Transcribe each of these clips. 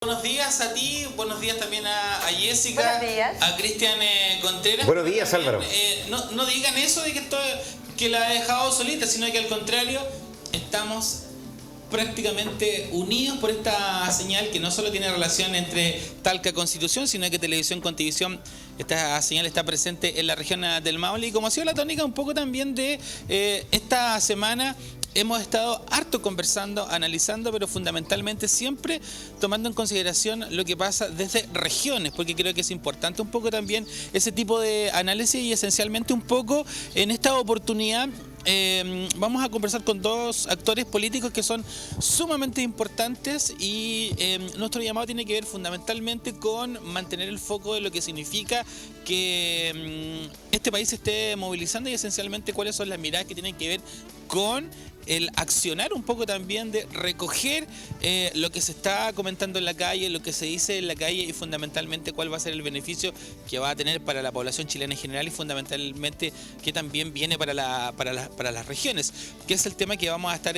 Buenos días a ti, buenos días también a Jessica, Buenos días. a Cristian Contreras. Buenos días, También, Álvaro. no digan eso de que la ha dejado solita, sino que al contrario, estamos prácticamente unidos por esta señal que no solo tiene relación entre Talca Constitución, sino que Televisión Contivisión. Esta señal está presente en la región del Maule, y como ha sido la tónica un poco también de esta semana, hemos estado harto conversando, analizando, pero fundamentalmente siempre tomando en consideración lo que pasa desde regiones, porque creo que es importante un poco también ese tipo de análisis, y esencialmente un poco en esta oportunidad vamos a conversar con dos actores políticos que son sumamente importantes, y nuestro llamado tiene que ver fundamentalmente con mantener el foco de lo que significa que este país se esté movilizando, y esencialmente cuáles son las miradas que tienen que ver con el accionar un poco también de recoger lo que se está comentando en la calle, lo que se dice en la calle, y fundamentalmente cuál va a ser el beneficio que va a tener para la población chilena en general, y fundamentalmente que también viene para las regiones, que es el tema que vamos a estar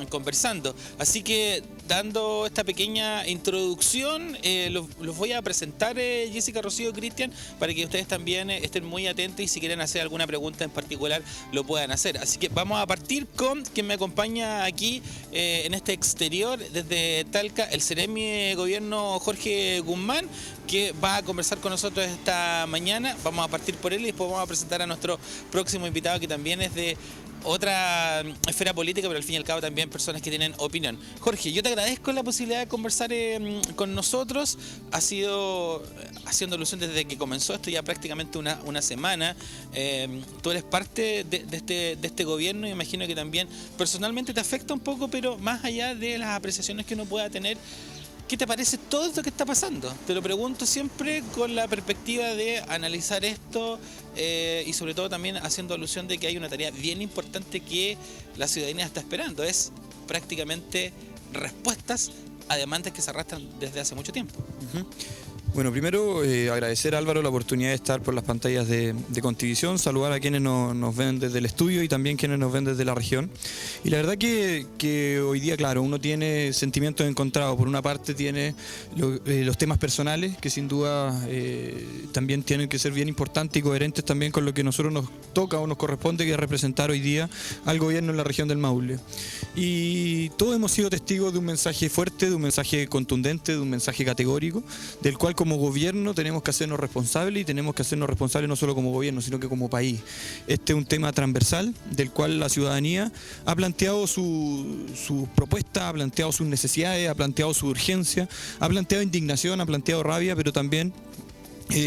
conversando. Así que, dando esta pequeña introducción, los voy a presentar, Jessica, Rocío, Cristian, para que ustedes también estén muy atentos, y si quieren hacer alguna pregunta en particular lo puedan hacer. Así que vamos a partir con quien me acompaña aquí en este exterior desde Talca, el Seremi de Gobierno Jorge Guzmán, que va a conversar con nosotros esta mañana. Vamos a partir por él y después vamos a presentar a nuestro próximo invitado, que también es de otra esfera política, pero al fin y al cabo también personas que tienen opinión. Jorge, yo te agradezco la posibilidad de conversar con nosotros. Ha sido haciendo alusión desde que comenzó esto, ya prácticamente una semana. Tú eres parte de este gobierno, y imagino que también personalmente te afecta un poco, pero más allá de las apreciaciones que uno pueda tener, ¿qué te parece todo esto que está pasando? Te lo pregunto siempre con la perspectiva de analizar esto, y sobre todo también haciendo alusión de que hay una tarea bien importante que la ciudadanía está esperando. Es prácticamente respuestas a demandas que se arrastran desde hace mucho tiempo. Bueno, primero agradecer a Álvaro la oportunidad de estar por las pantallas de Contivisión, saludar a quienes nos ven desde el estudio y también quienes nos ven desde la región. Y la verdad que hoy día, claro, uno tiene sentimientos encontrados. Por una parte tiene los temas personales, que sin duda también tienen que ser bien importantes y coherentes también con lo que a nosotros nos toca o nos corresponde, que es representar hoy día al gobierno en la región del Maule. Y todos hemos sido testigos de un mensaje fuerte, de un mensaje contundente, de un mensaje categórico, del cual como gobierno tenemos que hacernos responsables, y tenemos que hacernos responsables no solo como gobierno, sino que como país. Este es un tema transversal del cual la ciudadanía ha planteado sus propuestas, ha planteado sus necesidades, ha planteado su urgencia, ha planteado indignación, ha planteado rabia, pero también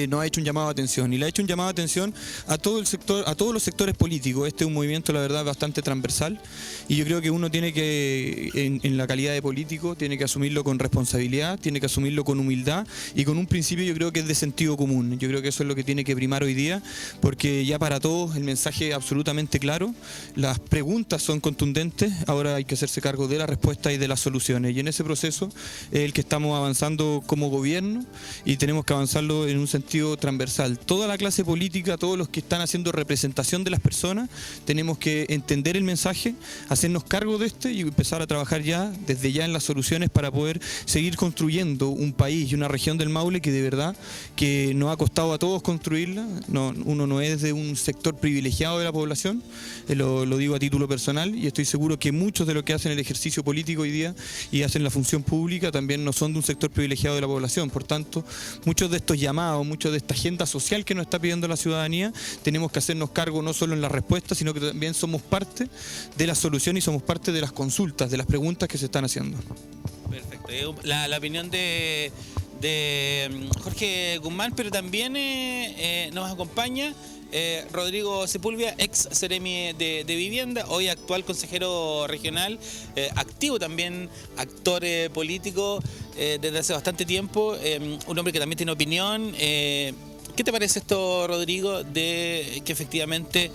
nos ha hecho un llamado de atención, y le ha hecho un llamado de atención a todo el sector, a todos los sectores políticos. Este es un movimiento, la verdad, bastante transversal, y yo creo que uno tiene que, en la calidad de político, tiene que asumirlo con responsabilidad, tiene que asumirlo con humildad y con un principio, yo creo que es de sentido común. Yo creo que eso es lo que tiene que primar hoy día, porque ya para todos el mensaje es absolutamente claro, las preguntas son contundentes, ahora hay que hacerse cargo de la respuesta y de las soluciones, y en ese proceso es el que estamos avanzando como gobierno, y tenemos que avanzarlo en un sentido transversal. Toda la clase política, todos los que están haciendo representación de las personas, tenemos que entender el mensaje, hacernos cargo de este y empezar a trabajar desde ya en las soluciones para poder seguir construyendo un país y una región del Maule que de verdad que nos ha costado a todos construirla. Uno no es de un sector privilegiado de la población, lo digo a título personal, y estoy seguro que muchos de los que hacen el ejercicio político hoy día y hacen la función pública también no son de un sector privilegiado de la población. Por tanto, muchos de estos llamados, mucho de esta agenda social que nos está pidiendo la ciudadanía, tenemos que hacernos cargo no solo en la respuesta, sino que también somos parte de la solución y somos parte de las consultas, de las preguntas que se están haciendo. Perfecto. La opinión de Jorge Guzmán, pero también nos acompaña Rodrigo Sepúlveda, ex Seremi de Vivienda, hoy actual consejero regional, activo también, actor político desde hace bastante tiempo, un hombre que también tiene opinión. ¿Qué te parece esto, Rodrigo, de que efectivamente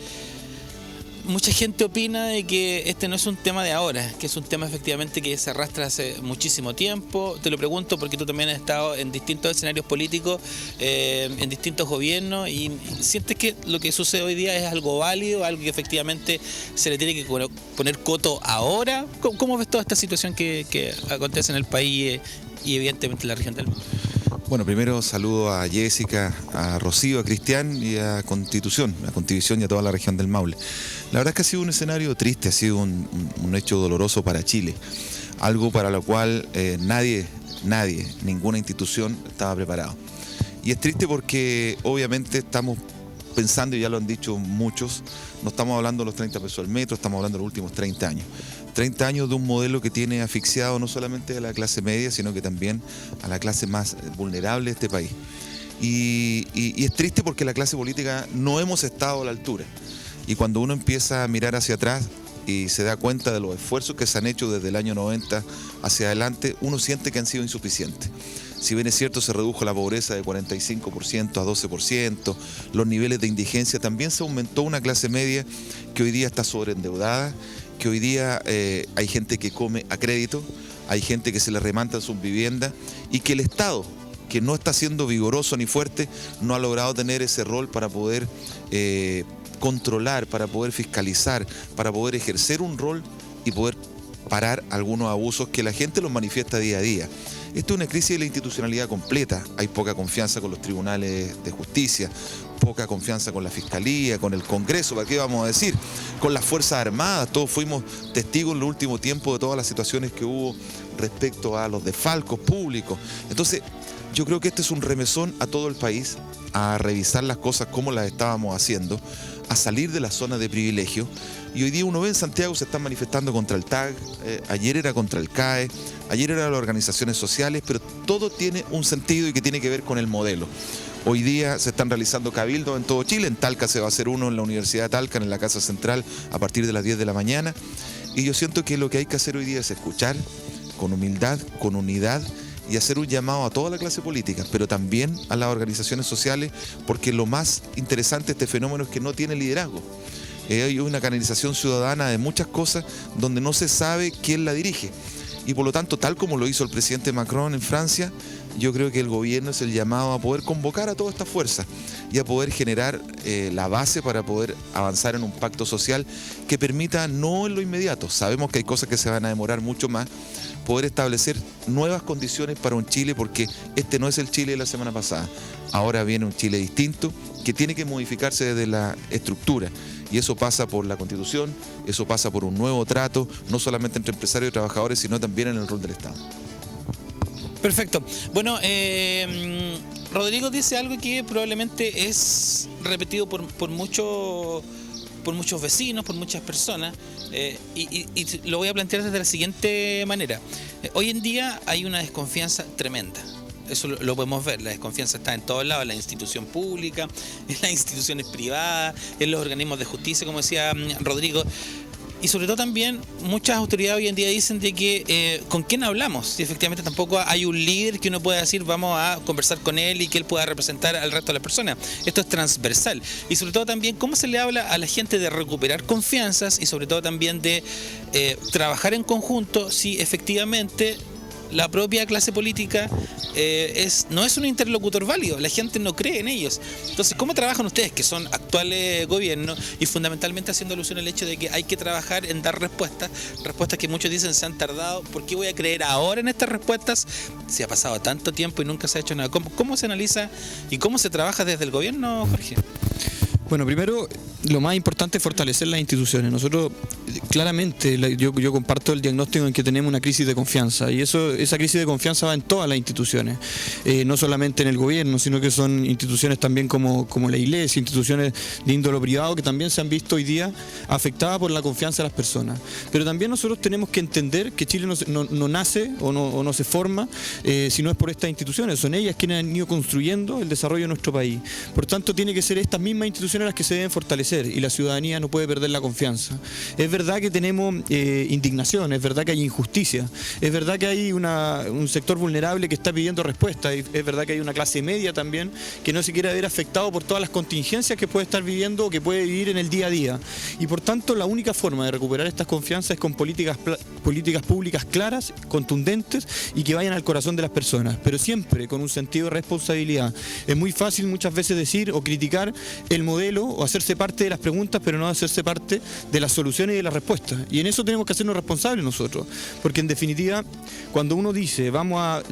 mucha gente opina de que este no es un tema de ahora, que es un tema efectivamente que se arrastra hace muchísimo tiempo? Te lo pregunto porque tú también has estado en distintos escenarios políticos, en distintos gobiernos, y sientes que lo que sucede hoy día es algo válido, algo que efectivamente se le tiene que poner coto ahora. ¿Cómo ves toda esta situación que acontece en el país y evidentemente la región del Maule. Bueno, primero saludo a Jessica, a Rocío, a Cristian y a Constitución y a toda la región del Maule. La verdad es que ha sido un escenario triste, ha sido un hecho doloroso para Chile, algo para lo cual nadie, ninguna institución estaba preparado. Y es triste porque obviamente estamos pensando, y ya lo han dicho muchos, no estamos hablando de los 30 pesos al metro, estamos hablando de los últimos 30 años. 30 años de un modelo que tiene asfixiado no solamente a la clase media, sino que también a la clase más vulnerable de este país. Y es triste porque la clase política no hemos estado a la altura. Y cuando uno empieza a mirar hacia atrás y se da cuenta de los esfuerzos que se han hecho desde el año 90 hacia adelante, uno siente que han sido insuficientes. Si bien es cierto, se redujo la pobreza de 45% a 12%, los niveles de indigencia, también se aumentó una clase media que hoy día está sobreendeudada, que hoy día hay gente que come a crédito, hay gente que se le remanta sus viviendas y que el Estado, que no está siendo vigoroso ni fuerte, no ha logrado tener ese rol para poder controlar, para poder fiscalizar, para poder ejercer un rol y poder parar algunos abusos que la gente los manifiesta día a día. Esto es una crisis de la institucionalidad completa. Hay poca confianza con los tribunales de justicia, poca confianza con la Fiscalía, con el Congreso, ¿para qué vamos a decir? Con las Fuerzas Armadas. Todos fuimos testigos en el último tiempo de todas las situaciones que hubo respecto a los desfalcos públicos. Entonces, yo creo que este es un remesón a todo el país, a revisar las cosas como las estábamos haciendo, a salir de la zona de privilegio. Y hoy día uno ve en Santiago se están manifestando contra el TAG, ayer era contra el CAE, ayer eran las organizaciones sociales, pero todo tiene un sentido y que tiene que ver con el modelo. Hoy día se están realizando cabildos en todo Chile, en Talca se va a hacer uno en la Universidad de Talca, en la Casa Central, a partir de las 10 de la mañana. Y yo siento que lo que hay que hacer hoy día es escuchar con humildad, con unidad, y hacer un llamado a toda la clase política, pero también a las organizaciones sociales, porque lo más interesante de este fenómeno es que no tiene liderazgo. Hay una canalización ciudadana de muchas cosas donde no se sabe quién la dirige. Y por lo tanto, tal como lo hizo el presidente Macron en Francia, yo creo que el gobierno es el llamado a poder convocar a toda esta fuerza y a poder generar la base para poder avanzar en un pacto social que permita, no en lo inmediato, sabemos que hay cosas que se van a demorar mucho más, poder establecer nuevas condiciones para un Chile, porque este no es el Chile de la semana pasada. Ahora viene un Chile distinto que tiene que modificarse desde la estructura. Y eso pasa por la Constitución, eso pasa por un nuevo trato, no solamente entre empresarios y trabajadores, sino también en el rol del Estado. Perfecto. Bueno, Rodrigo dice algo que probablemente es repetido por muchos vecinos, por muchas personas, y lo voy a plantear desde la siguiente manera. Hoy en día hay una desconfianza tremenda. Eso lo podemos ver, la desconfianza está en todos lados, en la institución pública, en las instituciones privadas, en los organismos de justicia, como decía Rodrigo. Y sobre todo también muchas autoridades hoy en día dicen de que ¿con quién hablamos? Si efectivamente tampoco hay un líder que uno pueda decir vamos a conversar con él y que él pueda representar al resto de las personas. Esto es transversal. Y sobre todo también cómo se le habla a la gente de recuperar confianzas y sobre todo también de trabajar en conjunto si efectivamente la propia clase política no es un interlocutor válido, la gente no cree en ellos. Entonces, ¿cómo trabajan ustedes, que son actuales gobiernos, y fundamentalmente haciendo alusión al hecho de que hay que trabajar en dar respuestas que muchos dicen se han tardado? ¿Por qué voy a creer ahora en estas respuestas si ha pasado tanto tiempo y nunca se ha hecho nada? ¿Cómo se analiza y cómo se trabaja desde el gobierno, Jorge? Bueno, primero, lo más importante es fortalecer las instituciones. Nosotros, claramente, yo comparto el diagnóstico en que tenemos una crisis de confianza, y esa crisis de confianza va en todas las instituciones, no solamente en el gobierno, sino que son instituciones también como la iglesia, instituciones de índole privado, que también se han visto hoy día afectadas por la confianza de las personas. Pero también nosotros tenemos que entender que Chile no nace o no se forma si no es por estas instituciones. Son ellas quienes han ido construyendo el desarrollo de nuestro país. Por tanto, tiene que ser estas mismas instituciones las que se deben fortalecer, y la ciudadanía no puede perder la confianza. Es verdad que tenemos indignación, es verdad que hay injusticia, es verdad que hay un sector vulnerable que está pidiendo respuesta, y es verdad que hay una clase media también que no se quiere ver afectado por todas las contingencias que puede estar viviendo o que puede vivir en el día a día. Y por tanto, la única forma de recuperar estas confianzas es con políticas públicas claras, contundentes y que vayan al corazón de las personas, pero siempre con un sentido de responsabilidad. Es muy fácil muchas veces decir o criticar el modelo modelo o hacerse parte de las preguntas, pero no hacerse parte de las soluciones y de las respuestas. Y en eso tenemos que hacernos responsables nosotros, porque en definitiva, cuando uno dice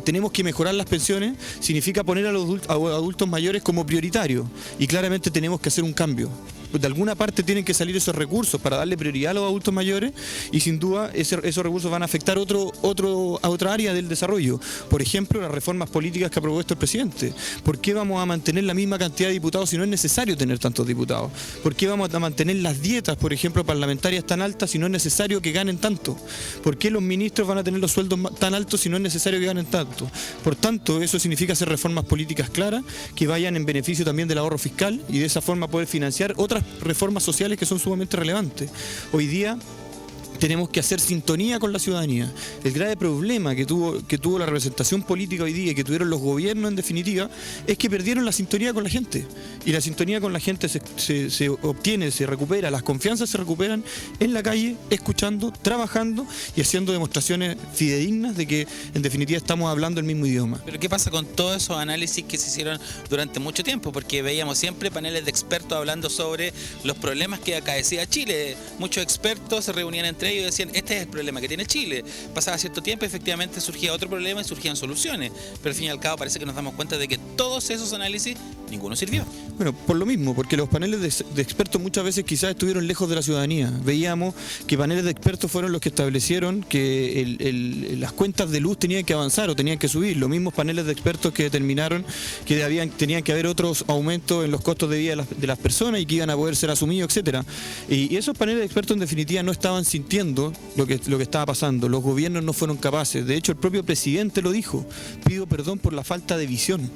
tenemos que mejorar las pensiones, significa poner a los adultos mayores como prioritarios, y claramente tenemos que hacer un cambio. De alguna parte tienen que salir esos recursos para darle prioridad a los adultos mayores, y sin duda esos recursos van a afectar a otra área del desarrollo. Por ejemplo, las reformas políticas que ha propuesto el presidente. ¿Por qué vamos a mantener la misma cantidad de diputados si no es necesario tener tantos diputados? ¿Por qué vamos a mantener las dietas, por ejemplo, parlamentarias tan altas si no es necesario que ganen tanto? ¿Por qué los ministros van a tener los sueldos tan altos si no es necesario que ganen tanto? Por tanto, eso significa hacer reformas políticas claras que vayan en beneficio también del ahorro fiscal, y de esa forma poder financiar otras reformas sociales que son sumamente relevantes. Hoy día tenemos que hacer sintonía con la ciudadanía. El grave problema que tuvo la representación política hoy día y que tuvieron los gobiernos en definitiva es que perdieron la sintonía con la gente. Y la sintonía con la gente se obtiene, se recupera, las confianzas se recuperan en la calle, escuchando, trabajando y haciendo demostraciones fidedignas de que en definitiva estamos hablando el mismo idioma. Pero ¿qué pasa con todos esos análisis que se hicieron durante mucho tiempo? Porque veíamos siempre paneles de expertos hablando sobre los problemas que acaecía Chile. Muchos expertos se reunían entre ellos y decían, este es el problema que tiene Chile. Pasaba cierto tiempo y efectivamente surgía otro problema y surgían soluciones. Pero al fin y al cabo parece que nos damos cuenta de que todos esos análisis, ninguno sirvió. Bueno, por lo mismo, porque los paneles de expertos muchas veces quizás estuvieron lejos de la ciudadanía. Veíamos que paneles de expertos fueron los que establecieron que las cuentas de luz tenían que avanzar o tenían que subir. Los mismos paneles de expertos que determinaron que tenían que haber otros aumentos en los costos de vida de las personas y que iban a poder ser asumidos, etcétera. Y esos paneles de expertos en definitiva no estaban sintiendo lo que estaba pasando. Los gobiernos no fueron capaces. De hecho, el propio presidente lo dijo. Pido perdón por la falta de visión,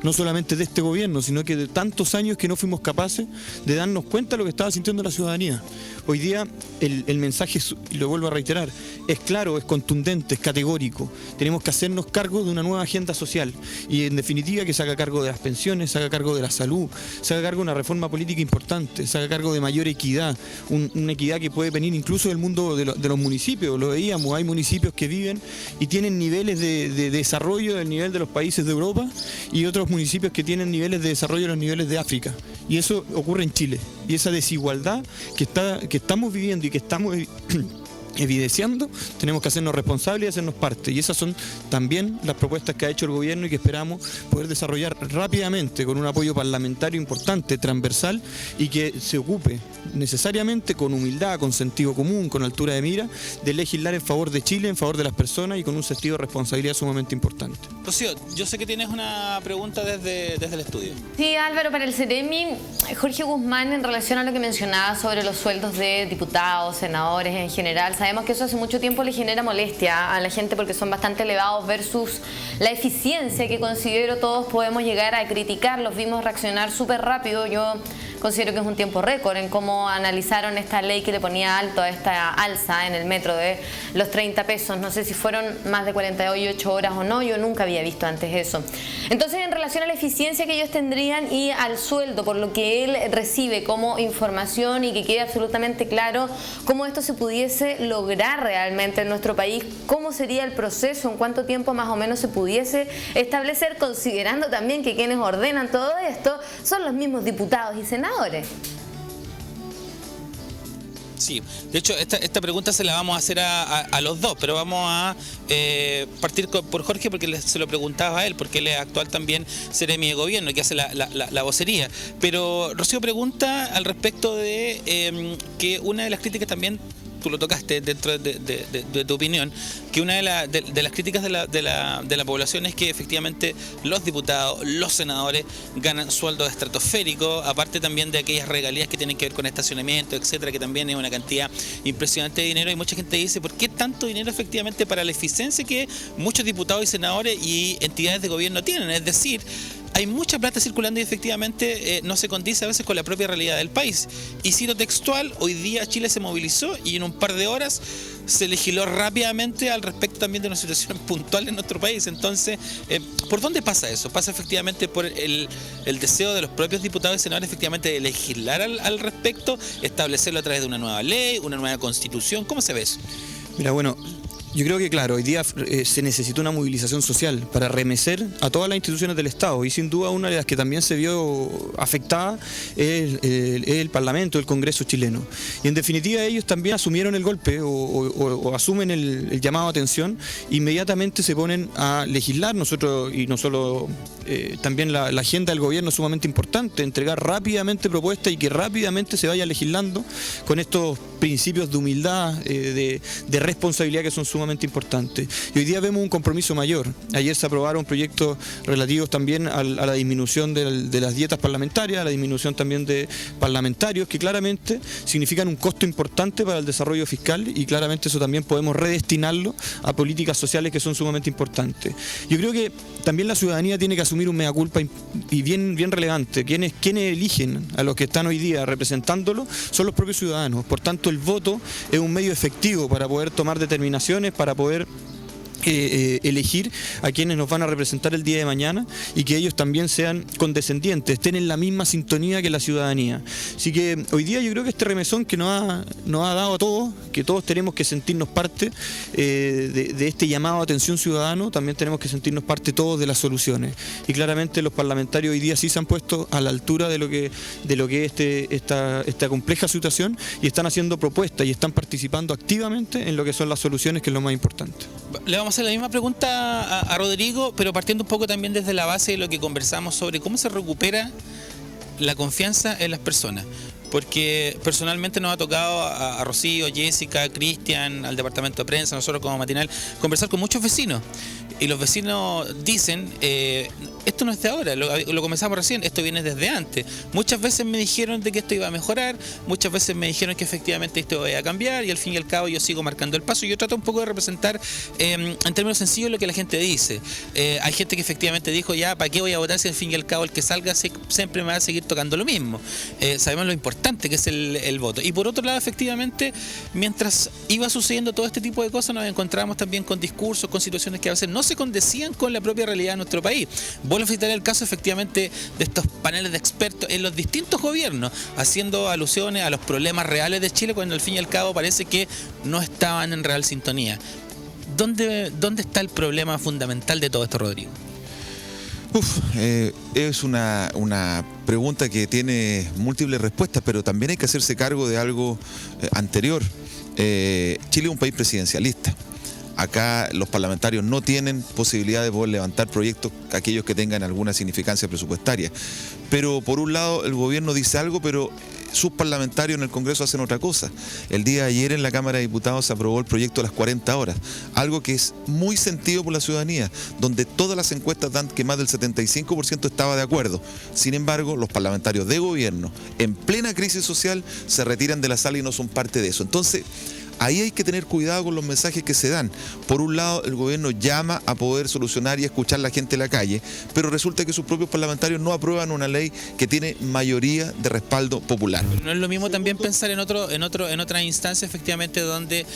no solamente de este gobierno, sino que de tantos años que no fuimos capaces de darnos cuenta de lo que estaba sintiendo la ciudadanía. Hoy día el mensaje, y lo vuelvo a reiterar, es claro, es contundente, es categórico. Tenemos que hacernos cargo de una nueva agenda social y en definitiva que se haga cargo de las pensiones, se haga cargo de la salud, se haga cargo de una reforma política importante, se haga cargo de mayor equidad, una equidad que puede venir incluso del mundo de los municipios. Lo veíamos, hay municipios que viven y tienen niveles de desarrollo del nivel de los países de Europa y otros municipios que tienen niveles de desarrollo de los niveles de África. Y eso ocurre en Chile. Y esa desigualdad que estamos viviendo y que estamos evidenciando, tenemos que hacernos responsables y hacernos parte. Y esas son también las propuestas que ha hecho el gobierno y que esperamos poder desarrollar rápidamente con un apoyo parlamentario importante, transversal, y que se ocupe necesariamente con humildad, con sentido común, con altura de mira, de legislar en favor de Chile, en favor de las personas y con un sentido de responsabilidad sumamente importante. Rocío, yo sé que tienes una pregunta desde el estudio. Sí, Álvaro, para el Ceremi, Jorge Guzmán, en relación a lo que mencionaba sobre los sueldos de diputados, senadores en general, sabemos que eso hace mucho tiempo le genera molestia a la gente porque son bastante elevados versus la eficiencia que considero todos podemos llegar a criticar. Los vimos reaccionar súper rápido. Yo considero que es un tiempo récord en cómo analizaron esta ley que le ponía alto a esta alza en el metro de los 30 pesos. No sé si fueron más de 48 horas o no, yo nunca había visto antes eso. Entonces, en relación a la eficiencia que ellos tendrían y al sueldo, por lo que él recibe como información y que quede absolutamente claro cómo esto se pudiese lograr realmente en nuestro país, cómo sería el proceso, en cuánto tiempo más o menos se pudiese establecer, considerando también que quienes ordenan todo esto son los mismos diputados y senadores. Sí, de hecho esta pregunta se la vamos a hacer a los dos, pero vamos a partir por Jorge porque se lo preguntaba a él, porque él es actual también Ceremi de Gobierno y que hace la vocería. Pero Rocío pregunta al respecto de que una de las críticas también, tú lo tocaste dentro de tu opinión, que una de las críticas de la población es que efectivamente los diputados, los senadores ganan sueldos estratosféricos, aparte también de aquellas regalías que tienen que ver con estacionamiento, etcétera, que también es una cantidad impresionante de dinero. Y mucha gente dice, ¿por qué tanto dinero efectivamente para la eficiencia que muchos diputados y senadores y entidades de gobierno tienen? Es decir, hay mucha plata circulando y efectivamente no se condice a veces con la propia realidad del país. Y cito textual, hoy día Chile se movilizó y en un par de horas se legisló rápidamente al respecto también de una situación puntual en nuestro país. Entonces, ¿por dónde pasa eso? ¿Pasa efectivamente por el deseo de los propios diputados y senadores efectivamente de legislar al respecto, establecerlo a través de una nueva ley, una nueva constitución? ¿Cómo se ve eso? Mira, bueno, Yo creo que, claro, hoy día se necesita una movilización social para remecer a todas las instituciones del Estado, y sin duda una de las que también se vio afectada es el Parlamento, el Congreso chileno. Y en definitiva ellos también asumieron el golpe o asumen el llamado a atención, inmediatamente se ponen a legislar. Nosotros, y no solo, también la agenda del gobierno es sumamente importante, entregar rápidamente propuestas y que rápidamente se vaya legislando con estos principios de humildad, de responsabilidad que son sumamente importantes. Y hoy día vemos un compromiso mayor. Ayer se aprobaron proyectos relativos también a la disminución de las dietas parlamentarias, a la disminución también de parlamentarios, que claramente significan un costo importante para el desarrollo fiscal, y claramente eso también podemos redestinarlo a políticas sociales que son sumamente importantes. Yo creo que también la ciudadanía tiene que asumir un mea culpa y bien relevante. Quienes eligen a los que están hoy día representándolo son los propios ciudadanos. Por tanto, el voto es un medio efectivo para poder tomar determinaciones, para poder elegir a quienes nos van a representar el día de mañana, y que ellos también sean condescendientes, estén en la misma sintonía que la ciudadanía. Así que hoy día yo creo que este remesón que nos ha dado a todos, que todos tenemos que sentirnos parte de este llamado a atención ciudadano, también tenemos que sentirnos parte todos de las soluciones. Y claramente los parlamentarios hoy día sí se han puesto a la altura de lo que es esta compleja situación, y están haciendo propuestas y están participando activamente en lo que son las soluciones, que es lo más importante. Le vamos a hacer la misma pregunta a Rodrigo, pero partiendo un poco también desde la base de lo que conversamos sobre cómo se recupera la confianza en las personas. Porque personalmente nos ha tocado a Rocío, Jessica, Cristian, al departamento de prensa, nosotros como Matinal, conversar con muchos vecinos. Y los vecinos dicen, esto no es de ahora, lo comenzamos recién, esto viene desde antes. Muchas veces me dijeron de que esto iba a mejorar, muchas veces me dijeron que efectivamente esto iba a cambiar, y al fin y al cabo yo sigo marcando el paso. Y yo trato un poco de representar en términos sencillos lo que la gente dice. Hay gente que efectivamente dijo, ya, ¿para qué voy a votar si al fin y al cabo el que salga siempre me va a seguir tocando lo mismo? Sabemos lo importante que es el voto. Y por otro lado, efectivamente, mientras iba sucediendo todo este tipo de cosas, nos encontramos también con discursos, con situaciones que a veces no se condecían con la propia realidad de nuestro país. Vuelvo a citar el caso efectivamente de estos paneles de expertos en los distintos gobiernos, haciendo alusiones a los problemas reales de Chile, cuando al fin y al cabo parece que no estaban en real sintonía. ¿Dónde está el problema fundamental de todo esto, Rodrigo? Es una pregunta que tiene múltiples respuestas, pero también hay que hacerse cargo de algo anterior. Chile es un país presidencialista. Acá los parlamentarios no tienen posibilidad de poder levantar proyectos, aquellos que tengan alguna significancia presupuestaria. Pero por un lado el gobierno dice algo, pero sus parlamentarios en el Congreso hacen otra cosa. El día de ayer en la Cámara de Diputados se aprobó el proyecto de las 40 horas, algo que es muy sentido por la ciudadanía, donde todas las encuestas dan que más del 75% estaba de acuerdo. Sin embargo, los parlamentarios de gobierno, en plena crisis social, se retiran de la sala y no son parte de eso. Entonces, ahí hay que tener cuidado con los mensajes que se dan. Por un lado, el gobierno llama a poder solucionar y escuchar a la gente en la calle, pero resulta que sus propios parlamentarios no aprueban una ley que tiene mayoría de respaldo popular. No es lo mismo también pensar en otra instancia, efectivamente, donde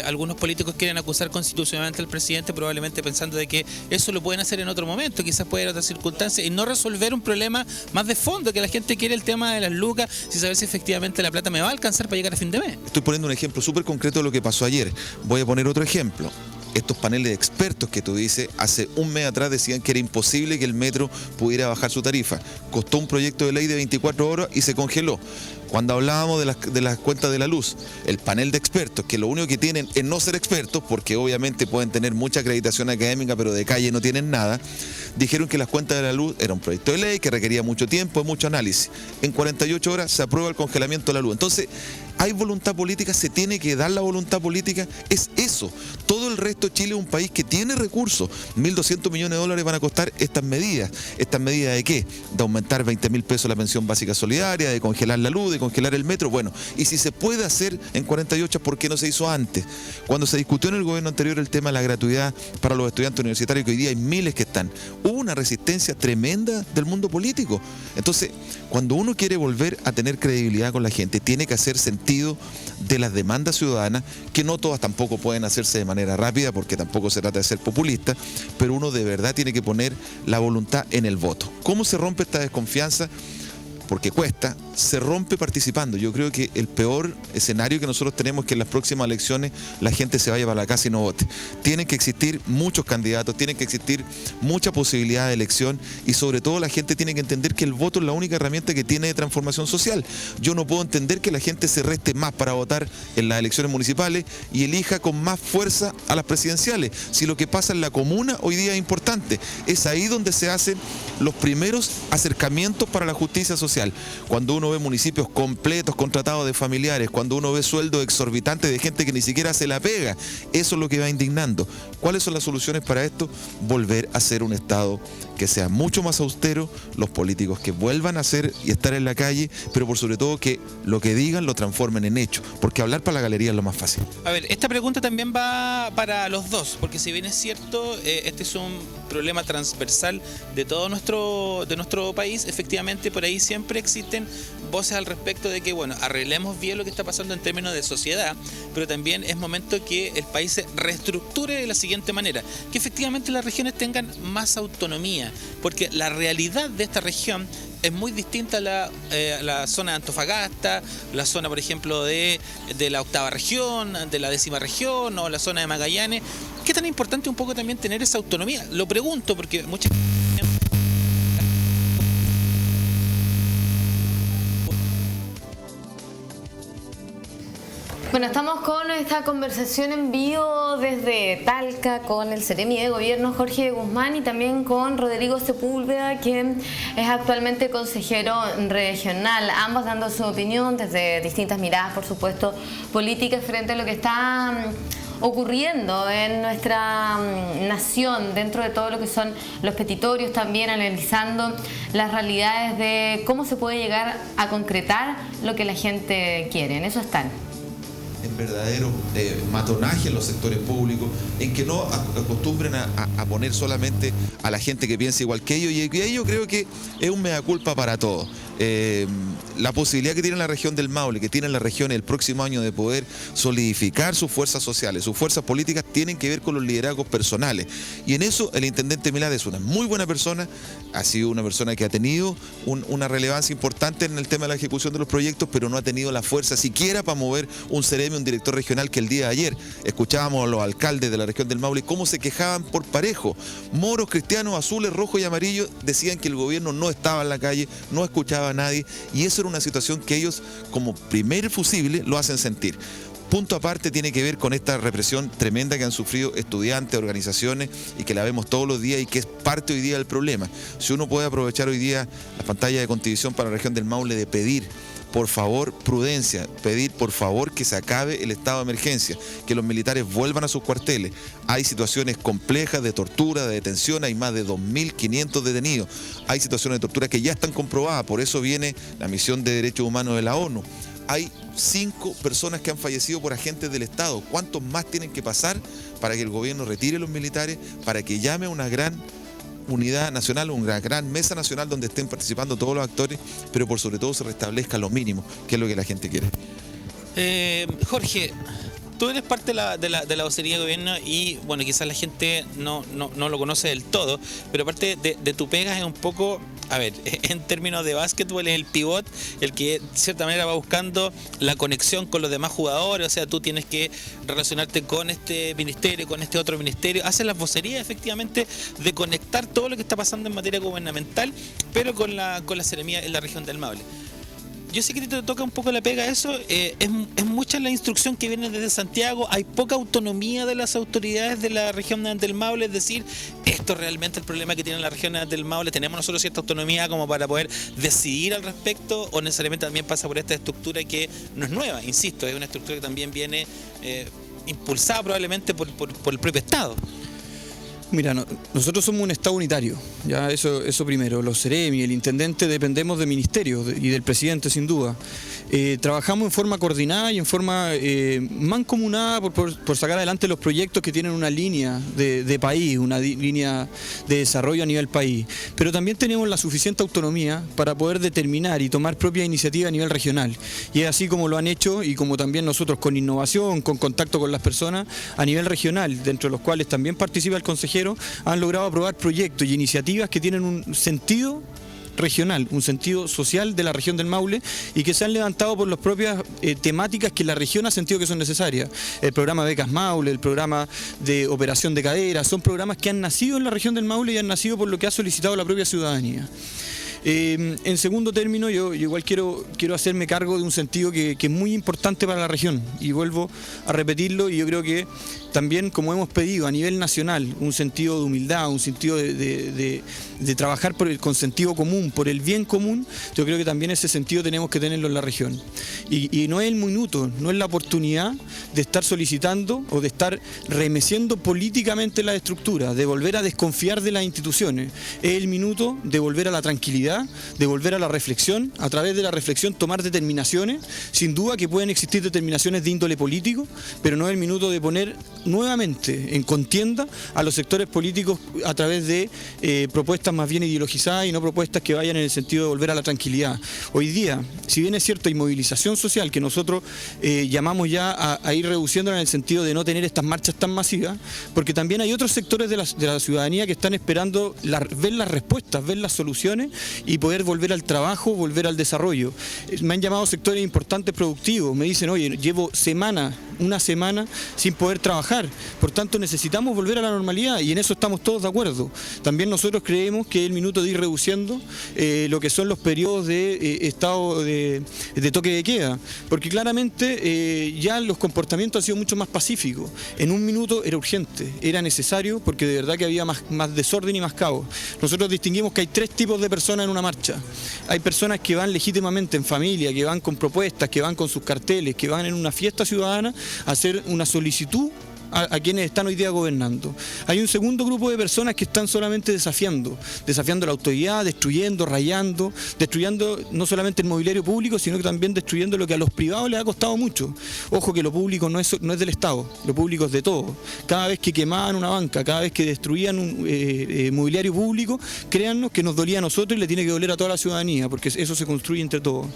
algunos políticos quieren acusar constitucionalmente al presidente, probablemente pensando de que eso lo pueden hacer en otro momento, quizás puede haber otras circunstancias, y no resolver un problema más de fondo, que la gente quiere el tema de las lucas, sin saber si efectivamente la plata me va a alcanzar para llegar a fin de mes. Estoy poniendo un ejemplo súper concreto de lo que pasó ayer. Voy a poner otro ejemplo. Estos paneles de expertos que tú dices, hace un mes atrás decían que era imposible que el metro pudiera bajar su tarifa. Costó un proyecto de ley de 24 horas y se congeló. Cuando hablábamos de las cuentas de la luz, el panel de expertos, que lo único que tienen es no ser expertos, porque obviamente pueden tener mucha acreditación académica, pero de calle no tienen nada, dijeron que las cuentas de la luz era un proyecto de ley que requería mucho tiempo y mucho análisis. En 48 horas se aprueba el congelamiento de la luz. Entonces, hay voluntad política, se tiene que dar la voluntad política, es eso. Todo el resto, Chile es un país que tiene recursos. 1.200 millones de dólares van a costar estas medidas. ¿Estas medidas de qué? De aumentar 20.000 pesos la pensión básica solidaria, de congelar la luz, de congelar el metro. Bueno, y si se puede hacer en 48, ¿por qué no se hizo antes? Cuando se discutió en el gobierno anterior el tema de la gratuidad para los estudiantes universitarios, que hoy día hay miles que están, hubo una resistencia tremenda del mundo político. Entonces, cuando uno quiere volver a tener credibilidad con la gente, tiene que hacer sentido de las demandas ciudadanas, que no todas tampoco pueden hacerse de manera rápida, porque tampoco se trata de ser populista, pero uno de verdad tiene que poner la voluntad en el voto. ¿Cómo se rompe esta desconfianza? porque cuesta, se rompe participando. Yo creo que el peor escenario que nosotros tenemos es que en las próximas elecciones la gente se vaya para la casa y no vote. Tienen que existir muchos candidatos, tienen que existir mucha posibilidad de elección y sobre todo la gente tiene que entender que el voto es la única herramienta que tiene de transformación social. Yo no puedo entender que la gente se reste más para votar en las elecciones municipales y elija con más fuerza a las presidenciales. Si lo que pasa en la comuna hoy día es importante, es ahí donde se hacen los primeros acercamientos para la justicia social. Cuando uno ve municipios completos contratados de familiares, cuando uno ve sueldos exorbitantes de gente que ni siquiera se la pega, eso es lo que va indignando. ¿Cuáles son las soluciones para esto? Volver a ser un Estado que sea mucho más austero, los políticos que vuelvan a ser y estar en la calle, pero por sobre todo que lo que digan lo transformen en hechos, porque hablar para la galería es lo más fácil. A ver, esta pregunta también va para los dos, porque si bien es cierto, este es un problema transversal de todo nuestro país, efectivamente por ahí siempre existen voces al respecto de que, bueno, arreglemos bien lo que está pasando en términos de sociedad, pero también es momento que el país se reestructure de la siguiente manera, que efectivamente las regiones tengan más autonomía, porque la realidad de esta región es muy distinta a la zona de Antofagasta, la zona, por ejemplo, de la octava región, de la 10ª región o la zona de Magallanes. ¿Qué tan importante un poco también tener esa autonomía? Lo pregunto porque muchas Bueno, estamos con esta conversación en vivo desde Talca con el Seremi de Gobierno Jorge Guzmán y también con Rodrigo Sepúlveda, quien es actualmente consejero regional, ambos dando su opinión desde distintas miradas, por supuesto, políticas frente a lo que está ocurriendo en nuestra nación, dentro de todo lo que son los petitorios, también analizando las realidades de cómo se puede llegar a concretar lo que la gente quiere. En eso están. En verdadero matonaje en los sectores públicos, en que no acostumbren a poner solamente a la gente que piensa igual que ellos, y ahí yo creo que es un mea culpa para todos. La posibilidad que tiene la región del Maule, que tiene la región el próximo año de poder solidificar sus fuerzas sociales, sus fuerzas políticas, tienen que ver con los liderazgos personales. Y en eso el intendente Milad es una muy buena persona, ha sido una persona que ha tenido una relevancia importante en el tema de la ejecución de los proyectos, pero no ha tenido la fuerza siquiera para mover un Seremi, un director regional, que el día de ayer escuchábamos a los alcaldes de la región del Maule cómo se quejaban por parejo. Moros, cristianos, azules, rojos y amarillos decían que el gobierno no estaba en la calle, no escuchaba a nadie, y eso era una situación que ellos, como primer fusible, lo hacen sentir. Punto aparte tiene que ver con esta represión tremenda que han sufrido estudiantes, organizaciones, y que la vemos todos los días y que es parte hoy día del problema. Si uno puede aprovechar hoy día las pantallas de Contivisión para la región del Maule de pedir, por favor, prudencia, pedir por favor que se acabe el estado de emergencia, que los militares vuelvan a sus cuarteles. Hay situaciones complejas de tortura, de detención, hay más de 2.500 detenidos. Hay situaciones de tortura que ya están comprobadas, por eso viene la misión de derechos humanos de la ONU. Hay 5 personas que han fallecido por agentes del Estado. ¿Cuántos más tienen que pasar para que el gobierno retire a los militares, para que llame a una gran unidad nacional, una gran mesa nacional donde estén participando todos los actores, pero por sobre todo se restablezca lo mínimo, que es lo que la gente quiere? Jorge, tú eres parte de la vocería de gobierno y, bueno, quizás la gente no lo conoce del todo, pero parte de tu pega es un poco, a ver, en términos de básquetbol es el pivot, el que de cierta manera va buscando la conexión con los demás jugadores, o sea, tú tienes que relacionarte con este ministerio, con este otro ministerio, haces las vocerías efectivamente de conectar todo lo que está pasando en materia gubernamental, pero con la Seremía en la región del Maule. Yo sé que te toca un poco la pega eso, es mucha la instrucción que viene desde Santiago, hay poca autonomía de las autoridades de la región del Maule, es decir, esto es realmente el problema que tiene la región del Maule, tenemos nosotros cierta autonomía como para poder decidir al respecto, o necesariamente también pasa por esta estructura que no es nueva, insisto, es una estructura que también viene impulsada probablemente por el propio Estado. Mira, nosotros somos un Estado unitario, ya eso primero. Los Seremi, el intendente, dependemos del ministerio y del presidente, sin duda. Trabajamos en forma coordinada y en forma mancomunada por sacar adelante los proyectos que tienen una línea de país, una línea de desarrollo a nivel país. Pero también tenemos la suficiente autonomía para poder determinar y tomar propia iniciativa a nivel regional. Y es así como lo han hecho y como también nosotros, con innovación, con contacto con las personas a nivel regional, dentro de los cuales también participa el consejero, han logrado aprobar proyectos y iniciativas que tienen un sentido regional, un sentido social de la región del Maule y que se han levantado por las propias temáticas que la región ha sentido que son necesarias. El programa Becas Maule, el programa de operación de cadera, son programas que han nacido en la región del Maule y han nacido por lo que ha solicitado la propia ciudadanía. En segundo término, yo igual quiero hacerme cargo de un sentido que es muy importante para la región y vuelvo a repetirlo, y yo creo que también, como hemos pedido a nivel nacional, un sentido de humildad, un sentido de trabajar con sentido común, por el bien común, yo creo que también ese sentido tenemos que tenerlo en la región. Y no es el minuto, no es la oportunidad de estar solicitando o de estar remeciendo políticamente la estructura, de volver a desconfiar de las instituciones. Es el minuto de volver a la tranquilidad, de volver a la reflexión, a través de la reflexión tomar determinaciones, sin duda que pueden existir determinaciones de índole político, pero no es el minuto de poner nuevamente en contienda a los sectores políticos a través de propuestas más bien ideologizadas y no propuestas que vayan en el sentido de volver a la tranquilidad. Hoy día, si bien es cierto, hay movilización social que nosotros llamamos ya a ir reduciéndola en el sentido de no tener estas marchas tan masivas, porque también hay otros sectores de la ciudadanía que están esperando ver las respuestas, ver las soluciones y poder volver al trabajo, volver al desarrollo. Me han llamado sectores importantes productivos, me dicen, oye, llevo una semana sin poder trabajar, por tanto necesitamos volver a la normalidad y en eso estamos todos de acuerdo. También nosotros creemos que es el minuto de ir reduciendo lo que son los periodos de estado de toque de queda, porque claramente ya los comportamientos han sido mucho más pacíficos. En un minuto era urgente, era necesario, porque de verdad que había más desorden y más caos. Nosotros distinguimos que hay tres tipos de personas en una marcha. Hay personas que van legítimamente en familia, que van con propuestas, que van con sus carteles, que van en una fiesta ciudadana a hacer una solicitud a quienes están hoy día gobernando. Hay un segundo grupo de personas que están solamente desafiando la autoridad, destruyendo, rayando, destruyendo no solamente el mobiliario público, sino que también destruyendo lo que a los privados les ha costado mucho. Ojo que lo público no es del Estado, lo público es de todos. Cada vez que quemaban una banca, cada vez que destruían un mobiliario público, créannos que nos dolía a nosotros y le tiene que doler a toda la ciudadanía, porque eso se construye entre todos.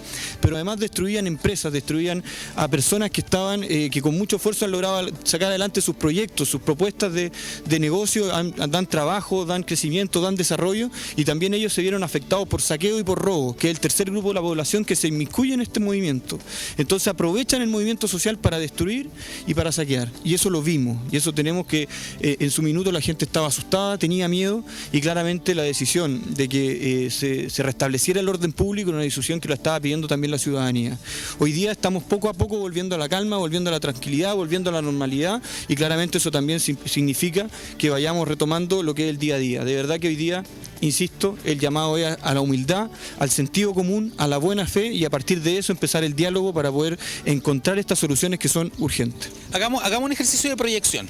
Pero además destruían empresas, destruían a personas que estaban, que con mucho esfuerzo han logrado sacar adelante sus proyectos, sus propuestas de negocio, dan trabajo, dan crecimiento, dan desarrollo, y también ellos se vieron afectados por saqueo y por robo, que es el tercer grupo de la población que se inmiscuye en este movimiento. Entonces aprovechan el movimiento social para destruir y para saquear, y eso lo vimos, y eso tenemos que, en su minuto la gente estaba asustada, tenía miedo, y claramente la decisión de que se restableciera el orden público era una decisión que lo estaba pidiendo también la ciudadanía. Hoy día estamos poco a poco volviendo a la calma, volviendo a la tranquilidad, volviendo a la normalidad, y claramente eso también significa que vayamos retomando lo que es el día a día. De verdad que hoy día, insisto, el llamado es a la humildad, al sentido común, a la buena fe, y a partir de eso empezar el diálogo para poder encontrar estas soluciones que son urgentes. Hagamos un ejercicio de proyección.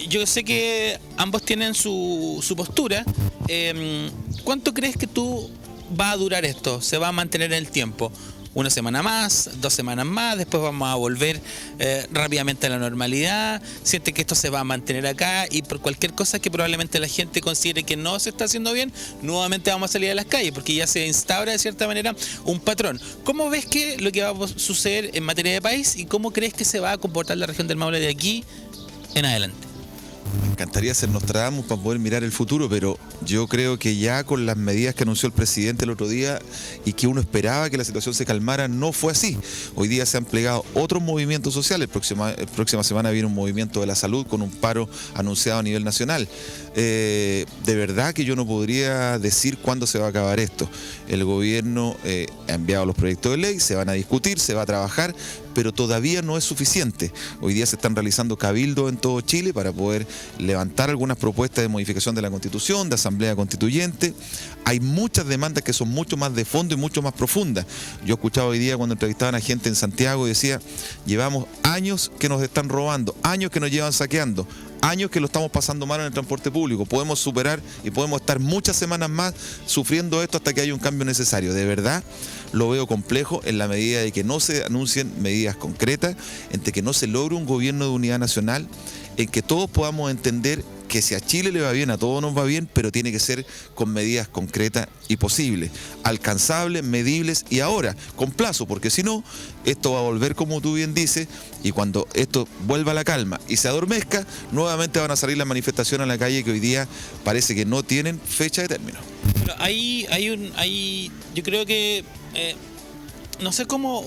Yo sé que ambos tienen su postura. ¿Cuánto crees que tú va a durar esto? ¿Se va a mantener en el tiempo? ¿Una semana más? ¿2 semanas más? ¿Después vamos a volver rápidamente a la normalidad? ¿Siente que esto se va a mantener acá y por cualquier cosa que probablemente la gente considere que no se está haciendo bien, nuevamente vamos a salir a las calles porque ya se instaura de cierta manera un patrón? ¿Cómo ves que lo que va a suceder en materia de país y cómo crees que se va a comportar la región del Maule de aquí en adelante? Me encantaría ser Nostradamus para poder mirar el futuro, pero yo creo que ya con las medidas que anunció el presidente el otro día y que uno esperaba que la situación se calmara, no fue así. Hoy día se han plegado otros movimientos sociales. Próxima semana viene un movimiento de la salud con un paro anunciado a nivel nacional. De verdad que yo no podría decir cuándo se va a acabar esto. El gobierno ha enviado los proyectos de ley, se van a discutir, se va a trabajar, pero todavía no es suficiente. Hoy día se están realizando cabildos en todo Chile para poder levantar algunas propuestas de modificación de la Constitución, de Asamblea Constituyente. Hay muchas demandas que son mucho más de fondo y mucho más profundas. Yo escuchaba hoy día cuando entrevistaban a gente en Santiago y decía, llevamos años que nos están robando, años que nos llevan saqueando, años que lo estamos pasando mal en el transporte público. Podemos superar y podemos estar muchas semanas más sufriendo esto hasta que haya un cambio necesario. De verdad, lo veo complejo en la medida de que no se anuncien medidas concretas, entre que no se logre un gobierno de unidad nacional, en que todos podamos entender que si a Chile le va bien, a todos nos va bien, pero tiene que ser con medidas concretas y posibles, alcanzables, medibles y ahora, con plazo, porque si no, esto va a volver como tú bien dices, y cuando esto vuelva a la calma y se adormezca, nuevamente van a salir las manifestaciones a la calle que hoy día parece que no tienen fecha de término. Bueno, yo creo que no sé cómo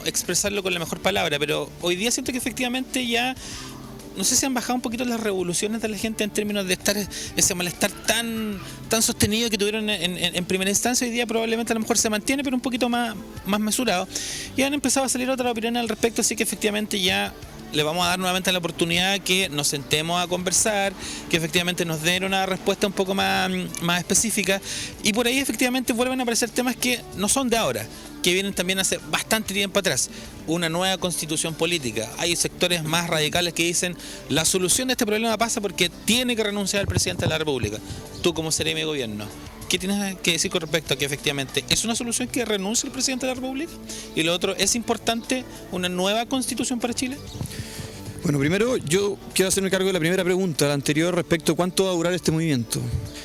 expresarlo con la mejor palabra, pero hoy día siento que efectivamente ya no sé si han bajado un poquito las revoluciones de la gente en términos de estar ese malestar tan sostenido que tuvieron en primera instancia. Hoy día probablemente a lo mejor se mantiene, pero un poquito más mesurado. Y han empezado a salir otras opiniones al respecto, así que efectivamente ya le vamos a dar nuevamente la oportunidad que nos sentemos a conversar, que efectivamente nos den una respuesta un poco más específica, y por ahí efectivamente vuelven a aparecer temas que no son de ahora, que vienen también hace bastante tiempo atrás. Una nueva constitución política. Hay sectores más radicales que dicen la solución de este problema pasa porque tiene que renunciar el presidente de la República. Tú como seremi de gobierno, ¿qué tienes que decir con respecto a que efectivamente es una solución que renuncie el presidente de la República? Y lo otro, ¿es importante una nueva constitución para Chile? Bueno, primero yo quiero hacerme cargo de la primera pregunta, la anterior, respecto a cuánto va a durar este movimiento.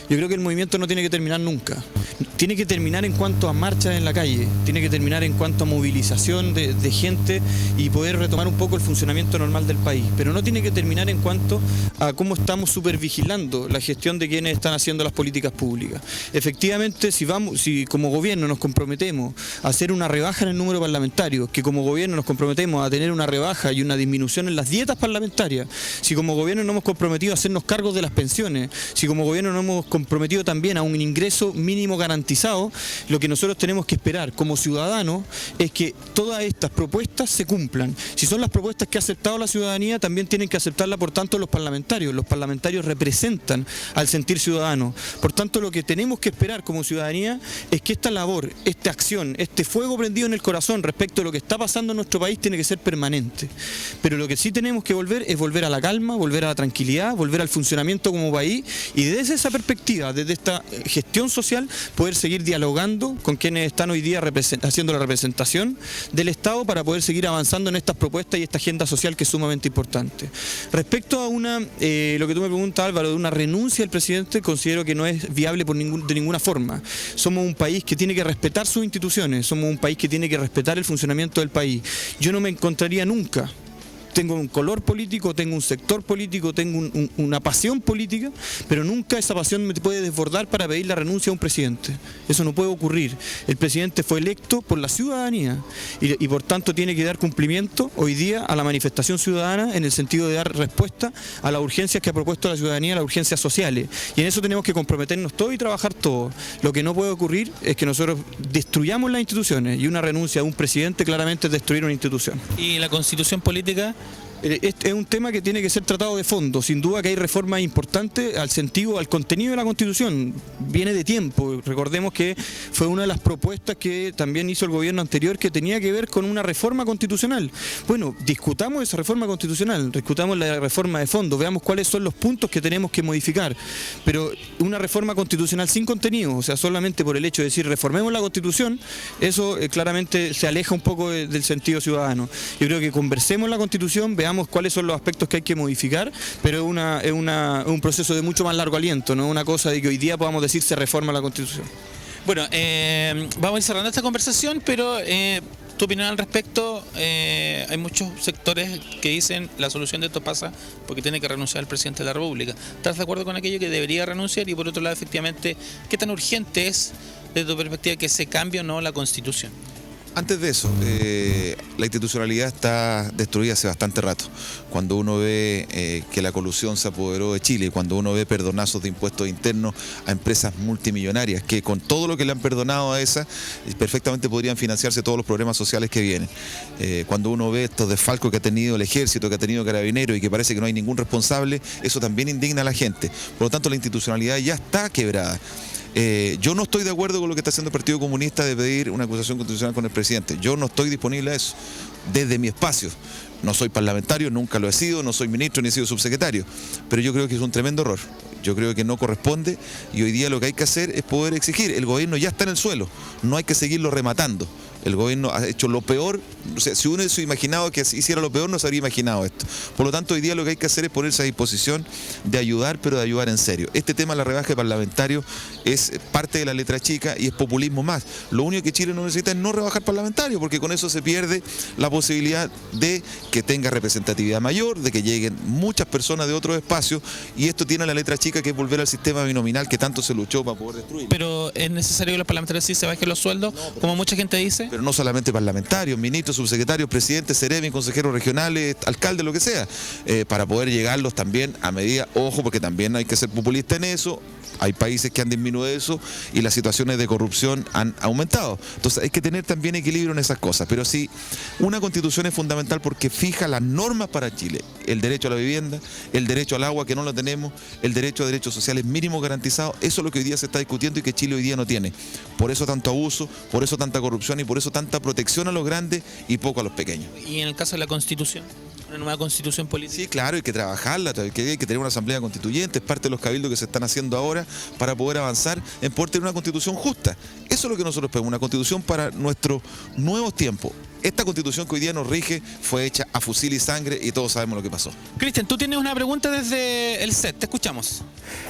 Yo creo que el movimiento no tiene que terminar nunca. Tiene que terminar en cuanto a marchas en la calle, tiene que terminar en cuanto a movilización de gente y poder retomar un poco el funcionamiento normal del país. Pero no tiene que terminar en cuanto a cómo estamos supervigilando la gestión de quienes están haciendo las políticas públicas. Efectivamente, si como gobierno nos comprometemos a hacer una rebaja en el número parlamentario, que como gobierno nos comprometemos a tener una rebaja y una disminución en las dietas parlamentarias, si como gobierno nos hemos comprometido a hacernos cargos de las pensiones, si como gobierno nos hemos comprometido también a un ingreso mínimo garantizado, lo que nosotros tenemos que esperar como ciudadanos es que todas estas propuestas se cumplan. Si son las propuestas que ha aceptado la ciudadanía, también tienen que aceptarla por tanto los parlamentarios. Los parlamentarios representan al sentir ciudadano. Por tanto, lo que tenemos que esperar como ciudadanía es que esta labor, esta acción, este fuego prendido en el corazón respecto a lo que está pasando en nuestro país tiene que ser permanente. Pero lo que sí tenemos que volver a la calma, volver a la tranquilidad, volver al funcionamiento como país, y desde esa perspectiva, desde esta gestión social, poder seguir dialogando con quienes están hoy día haciendo la representación del Estado para poder seguir avanzando en estas propuestas y esta agenda social que es sumamente importante. Respecto a lo que tú me preguntas, Álvaro, de una renuncia del presidente, considero que no es viable de ninguna forma. Somos un país que tiene que respetar sus instituciones, somos un país que tiene que respetar el funcionamiento del país. Yo no me encontraría nunca, tengo un color político, tengo un sector político, tengo una pasión política, pero nunca esa pasión me puede desbordar para pedir la renuncia a un presidente. Eso no puede ocurrir. El presidente fue electo por la ciudadanía y por tanto tiene que dar cumplimiento hoy día a la manifestación ciudadana en el sentido de dar respuesta a las urgencias que ha propuesto la ciudadanía, las urgencias sociales. Y en eso tenemos que comprometernos todos y trabajar todos. Lo que no puede ocurrir es que nosotros destruyamos las instituciones, y una renuncia a un presidente claramente es destruir una institución. ¿Y la constitución política? Es un tema que tiene que ser tratado de fondo. Sin duda que hay reformas importantes al sentido, al contenido de la Constitución. Viene de tiempo. Recordemos que fue una de las propuestas que también hizo el gobierno anterior, que tenía que ver con una reforma constitucional. Bueno, discutamos esa reforma constitucional, discutamos la reforma de fondo, veamos cuáles son los puntos que tenemos que modificar. Pero una reforma constitucional sin contenido, o sea, solamente por el hecho de decir reformemos la Constitución, eso claramente se aleja un poco del sentido ciudadano. Yo creo que conversemos la Constitución, veamos cuáles son los aspectos que hay que modificar, pero es un proceso de mucho más largo aliento, no es una cosa de que hoy día podamos decir se reforma la Constitución. Bueno, vamos a ir cerrando esta conversación, pero tu opinión al respecto, hay muchos sectores que dicen la solución de esto pasa porque tiene que renunciar el presidente de la República. ¿Estás de acuerdo con aquello que debería renunciar? Y por otro lado, efectivamente, ¿qué tan urgente es, desde tu perspectiva, que se cambie o no la Constitución? Antes de eso, la institucionalidad está destruida hace bastante rato. Cuando uno ve que la colusión se apoderó de Chile, cuando uno ve perdonazos de impuestos internos a empresas multimillonarias, que con todo lo que le han perdonado a esas, perfectamente podrían financiarse todos los problemas sociales que vienen. Cuando uno ve estos desfalcos que ha tenido el Ejército, que ha tenido Carabineros y que parece que no hay ningún responsable, eso también indigna a la gente. Por lo tanto, la institucionalidad ya está quebrada. Yo no estoy de acuerdo con lo que está haciendo el Partido Comunista de pedir una acusación constitucional con el presidente. Yo no estoy disponible a eso, desde mi espacio. No soy parlamentario, nunca lo he sido, no soy ministro ni he sido subsecretario, pero yo creo que es un tremendo error. Yo creo que no corresponde, y hoy día lo que hay que hacer es poder exigir. El gobierno ya está en el suelo, no hay que seguirlo rematando. El gobierno ha hecho lo peor, o sea, si uno se imaginaba que hiciera lo peor, no se habría imaginado esto. Por lo tanto, hoy día lo que hay que hacer es ponerse a disposición de ayudar, pero de ayudar en serio. Este tema de la rebaja de parlamentarios es parte de la letra chica y es populismo más. Lo único que Chile no necesita es no rebajar parlamentarios, porque con eso se pierde la posibilidad de que tenga representatividad mayor, de que lleguen muchas personas de otros espacios, y esto tiene la letra chica, que es volver al sistema binominal que tanto se luchó para poder destruir. Pero ¿es necesario que los parlamentarios sí se bajen los sueldos, como mucha gente dice? Pero no solamente parlamentarios, ministros, subsecretarios, presidentes, seremi, consejeros regionales, alcaldes, lo que sea, para poder llegarlos también a medida, ojo, porque también hay que ser populista en eso. Hay países que han disminuido eso y las situaciones de corrupción han aumentado. Entonces hay que tener también equilibrio en esas cosas. Pero sí, una constitución es fundamental porque fija las normas para Chile. El derecho a la vivienda, el derecho al agua, que no lo tenemos, el derecho a derechos sociales mínimos garantizados. Eso es lo que hoy día se está discutiendo y que Chile hoy día no tiene. Por eso tanto abuso, por eso tanta corrupción y por eso tanta protección a los grandes y poco a los pequeños. ¿Y en el caso de la Constitución? ¿Una nueva Constitución política? Sí, claro, hay que trabajarla, hay que tener una asamblea constituyente, es parte de los cabildos que se están haciendo ahora para poder avanzar en poder tener una constitución justa. Eso es lo que nosotros pedimos, una constitución para nuestros nuevos tiempos. Esta constitución que hoy día nos rige fue hecha a fusil y sangre y todos sabemos lo que pasó. Cristian, tú tienes una pregunta desde el set, te escuchamos.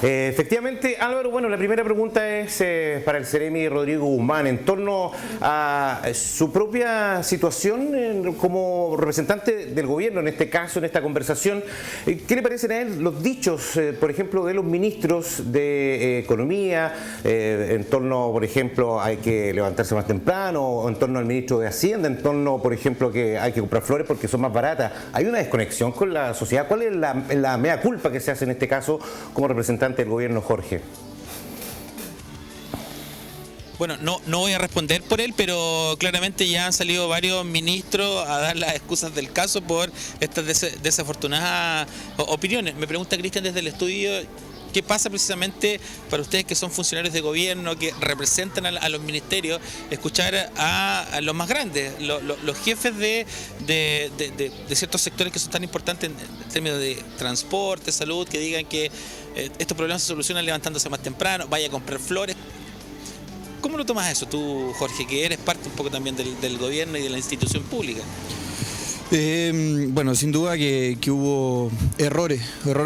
Efectivamente, Álvaro, bueno, la primera pregunta es para el seremi Rodrigo Guzmán en torno a su propia situación como representante del gobierno, en este caso, en esta conversación. ¿Qué le parecen a él los dichos, por ejemplo, de los ministros de Economía, en torno, por ejemplo, hay que levantarse más temprano, o en torno al ministro de Hacienda, en torno, por ejemplo, que hay que comprar flores porque son más baratas? ¿Hay una desconexión con la sociedad? ¿Cuál es la mea culpa que se hace en este caso como representante del gobierno, Jorge? Bueno, no voy a responder por él, pero claramente ya han salido varios ministros a dar las excusas del caso por estas desafortunadas opiniones. Me pregunta Cristian desde el estudio, ¿qué pasa precisamente para ustedes que son funcionarios de gobierno, que representan a los ministerios, escuchar a los más grandes, los jefes de ciertos sectores que son tan importantes en términos de transporte, salud, que digan que estos problemas se solucionan levantándose más temprano, vaya a comprar flores? ¿Cómo lo tomas eso tú, Jorge, que eres parte un poco también del gobierno y de la institución pública? Bueno, sin duda que hubo errores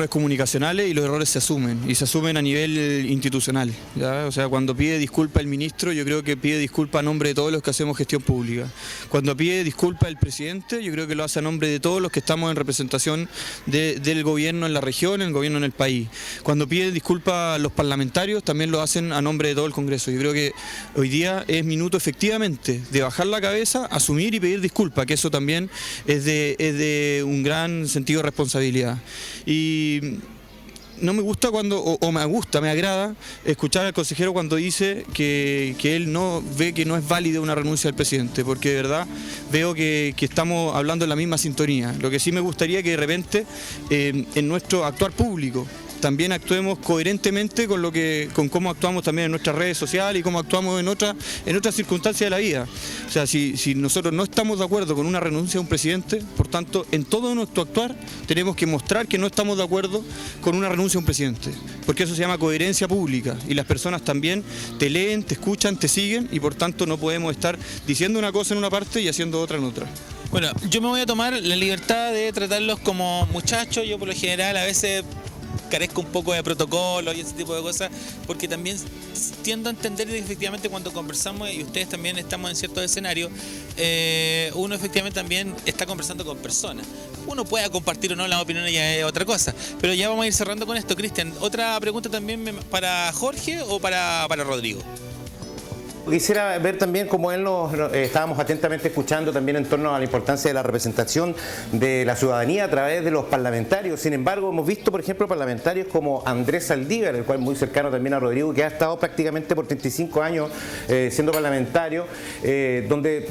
comunicacionales, y los errores se asumen a nivel institucional, ¿ya? O sea, cuando pide disculpa el ministro, yo creo que pide disculpa a nombre de todos los que hacemos gestión pública. Cuando pide disculpa el presidente, yo creo que lo hace a nombre de todos los que estamos en representación del gobierno en la región, el gobierno en el país. Cuando pide disculpa a los parlamentarios, también lo hacen a nombre de todo el Congreso. Yo creo que hoy día es minuto efectivamente de bajar la cabeza, asumir y pedir disculpa, que eso también es de un gran sentido de responsabilidad. Y no me gusta me agrada escuchar al consejero cuando dice que él no ve que no es válida una renuncia del presidente, porque de verdad veo que estamos hablando en la misma sintonía. Lo que sí me gustaría que de repente en nuestro actuar público también actuemos coherentemente con cómo actuamos también en nuestras redes sociales y cómo actuamos en otras circunstancias de la vida. O sea, si nosotros no estamos de acuerdo con una renuncia de un presidente, por tanto, en todo nuestro actuar tenemos que mostrar que no estamos de acuerdo con una renuncia de un presidente, porque eso se llama coherencia pública, y las personas también te leen, te escuchan, te siguen, y por tanto no podemos estar diciendo una cosa en una parte y haciendo otra en otra. Bueno, yo me voy a tomar la libertad de tratarlos como muchachos. Yo por lo general a veces carezco un poco de protocolo y ese tipo de cosas, porque también tiendo a entender que efectivamente cuando conversamos, y ustedes también estamos en ciertos escenarios, uno efectivamente también está conversando con personas. Uno pueda compartir o no las opiniones, ya es otra cosa, pero ya vamos a ir cerrando con esto. Cristian, ¿otra pregunta también para Jorge o para Rodrigo? Quisiera ver también cómo él estábamos atentamente escuchando también en torno a la importancia de la representación de la ciudadanía a través de los parlamentarios. Sin embargo, hemos visto, por ejemplo, parlamentarios como Andrés Saldívar, el cual es muy cercano también a Rodrigo, que ha estado prácticamente por 35 años siendo parlamentario, donde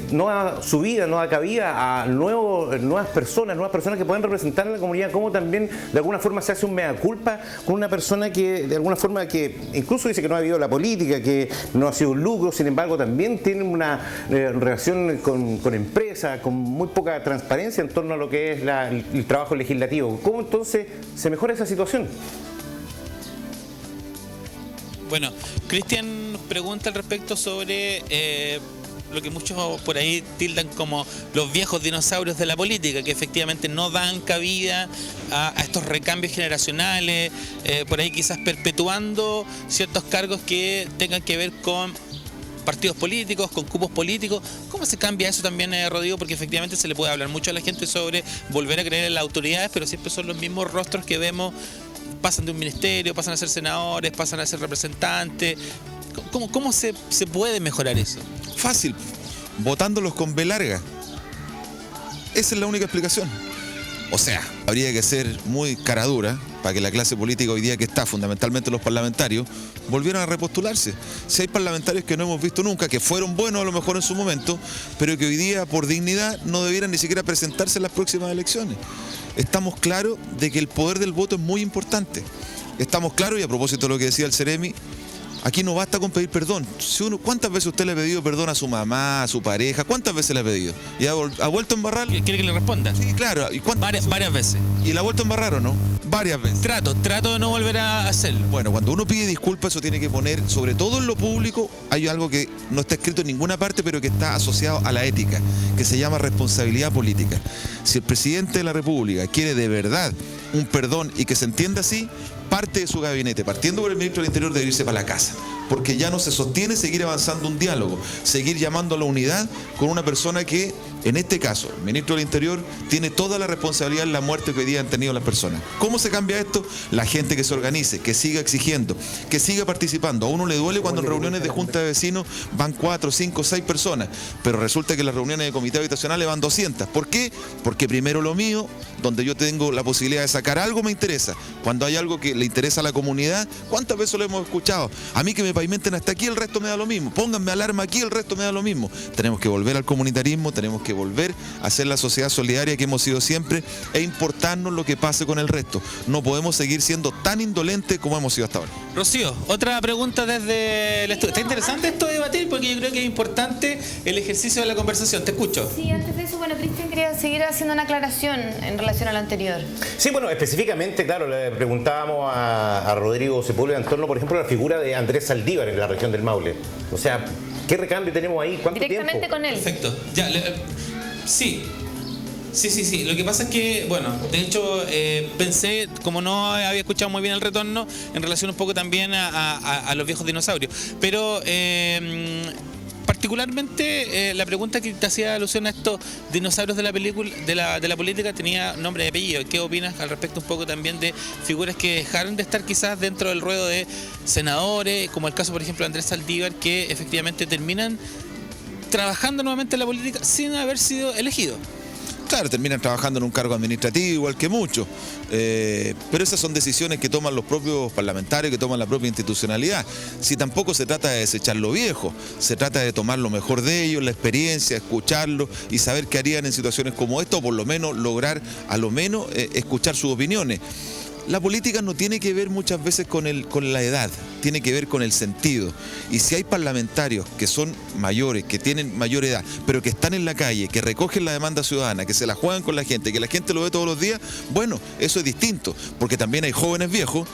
su vida no da cabida a nuevas personas que pueden representar a la comunidad. Cómo también de alguna forma se hace un mea culpa con una persona que de alguna forma que incluso dice que no ha habido la política, que no ha sido un lucro. Sin embargo, también tienen una relación con empresas, con muy poca transparencia en torno a lo que es el trabajo legislativo. ¿Cómo entonces se mejora esa situación? Bueno, Cristian pregunta al respecto sobre lo que muchos por ahí tildan como los viejos dinosaurios de la política, que efectivamente no dan cabida a estos recambios generacionales, por ahí quizás perpetuando ciertos cargos que tengan que ver con partidos políticos, con cupos políticos. ¿Cómo se cambia eso también, Rodrigo? Porque efectivamente se le puede hablar mucho a la gente sobre volver a creer en las autoridades, pero siempre son los mismos rostros que vemos, pasan de un ministerio, pasan a ser senadores, pasan a ser representantes. ¿Cómo se puede mejorar eso? Fácil, votándolos con B larga. Esa es la única explicación. O sea, habría que ser muy cara dura para que la clase política hoy día que está, fundamentalmente los parlamentarios, volvieran a repostularse. Si hay parlamentarios que no hemos visto nunca, que fueron buenos a lo mejor en su momento, pero que hoy día por dignidad no debieran ni siquiera presentarse en las próximas elecciones. Estamos claros de que el poder del voto es muy importante. Estamos claros, y a propósito de lo que decía el Ceremi, aquí no basta con pedir perdón. ¿Cuántas veces usted le ha pedido perdón a su mamá, a su pareja? ¿Cuántas veces le ha pedido? ¿Y ha vuelto a embarrar? ¿Quiere que le responda? Sí, claro. ¿Y varias veces. ¿Y la ha vuelto a embarrar o no? Varias veces. Trato de no volver a hacerlo. Bueno, cuando uno pide disculpas, eso tiene que poner, sobre todo en lo público, hay algo que no está escrito en ninguna parte, pero que está asociado a la ética, que se llama responsabilidad política. Si el presidente de la República quiere de verdad un perdón y que se entienda así, parte de su gabinete, partiendo por el ministro del Interior, debe irse para la casa, porque ya no se sostiene seguir avanzando un diálogo, seguir llamando a la unidad con una persona que, en este caso, el ministro del Interior, tiene toda la responsabilidad en la muerte que hoy día han tenido las personas. ¿Cómo se cambia esto? La gente que se organice, que siga exigiendo, que siga participando. A uno le duele cuando en reuniones de junta de vecinos van 4, 5, 6 personas, pero resulta que en las reuniones de comité habitacional van 200. ¿Por qué? Porque primero lo mío, donde yo tengo la posibilidad de sacar algo, me interesa. Cuando hay algo que le interesa a la comunidad, ¿cuántas veces lo hemos escuchado? A mí que me pavimenten hasta aquí, el resto me da lo mismo. Pónganme alarma aquí, el resto me da lo mismo. Tenemos que volver al comunitarismo, tenemos que volver a ser la sociedad solidaria que hemos sido siempre e importarnos lo que pase con el resto. No podemos seguir siendo tan indolentes como hemos sido hasta ahora. Rocío, otra pregunta desde el estudio. Está interesante esto de debatir porque yo creo que es importante el ejercicio de la conversación. Te escucho. Sí, antes de eso, bueno, Cristian quería seguir haciendo una aclaración en relación a lo anterior. Sí, bueno, específicamente, claro, le preguntábamos a Rodrigo Sepúlveda en torno, por ejemplo, a la figura de Andrés Saldívar en la región del Maule. O sea, ¿qué recambio tenemos ahí? ¿Cuánto Directamente tiempo? con él. Perfecto. Ya, sí. Sí. Lo que pasa es que, bueno, de hecho, pensé, como no había escuchado muy bien el retorno, en relación un poco también a los viejos dinosaurios. Pero particularmente la pregunta que te hacía alusión a estos dinosaurios de la película, de la política, tenía nombre y apellido. ¿Qué opinas al respecto un poco también de figuras que dejaron de estar quizás dentro del ruedo de senadores, como el caso, por ejemplo, de Andrés Saldívar, que efectivamente terminan trabajando nuevamente en la política sin haber sido elegidos? Claro, terminan trabajando en un cargo administrativo igual que muchos, pero esas son decisiones que toman los propios parlamentarios, que toman la propia institucionalidad. Si tampoco se trata de desechar lo viejo, se trata de tomar lo mejor de ellos, la experiencia, escucharlos y saber qué harían en situaciones como esta, o por lo menos lograr, a lo menos, escuchar sus opiniones. La política no tiene que ver muchas veces con la edad, tiene que ver con el sentido. Y si hay parlamentarios que son mayores, que tienen mayor edad, pero que están en la calle, que recogen la demanda ciudadana, que se la juegan con la gente, que la gente lo ve todos los días, bueno, eso es distinto, porque también hay jóvenes viejos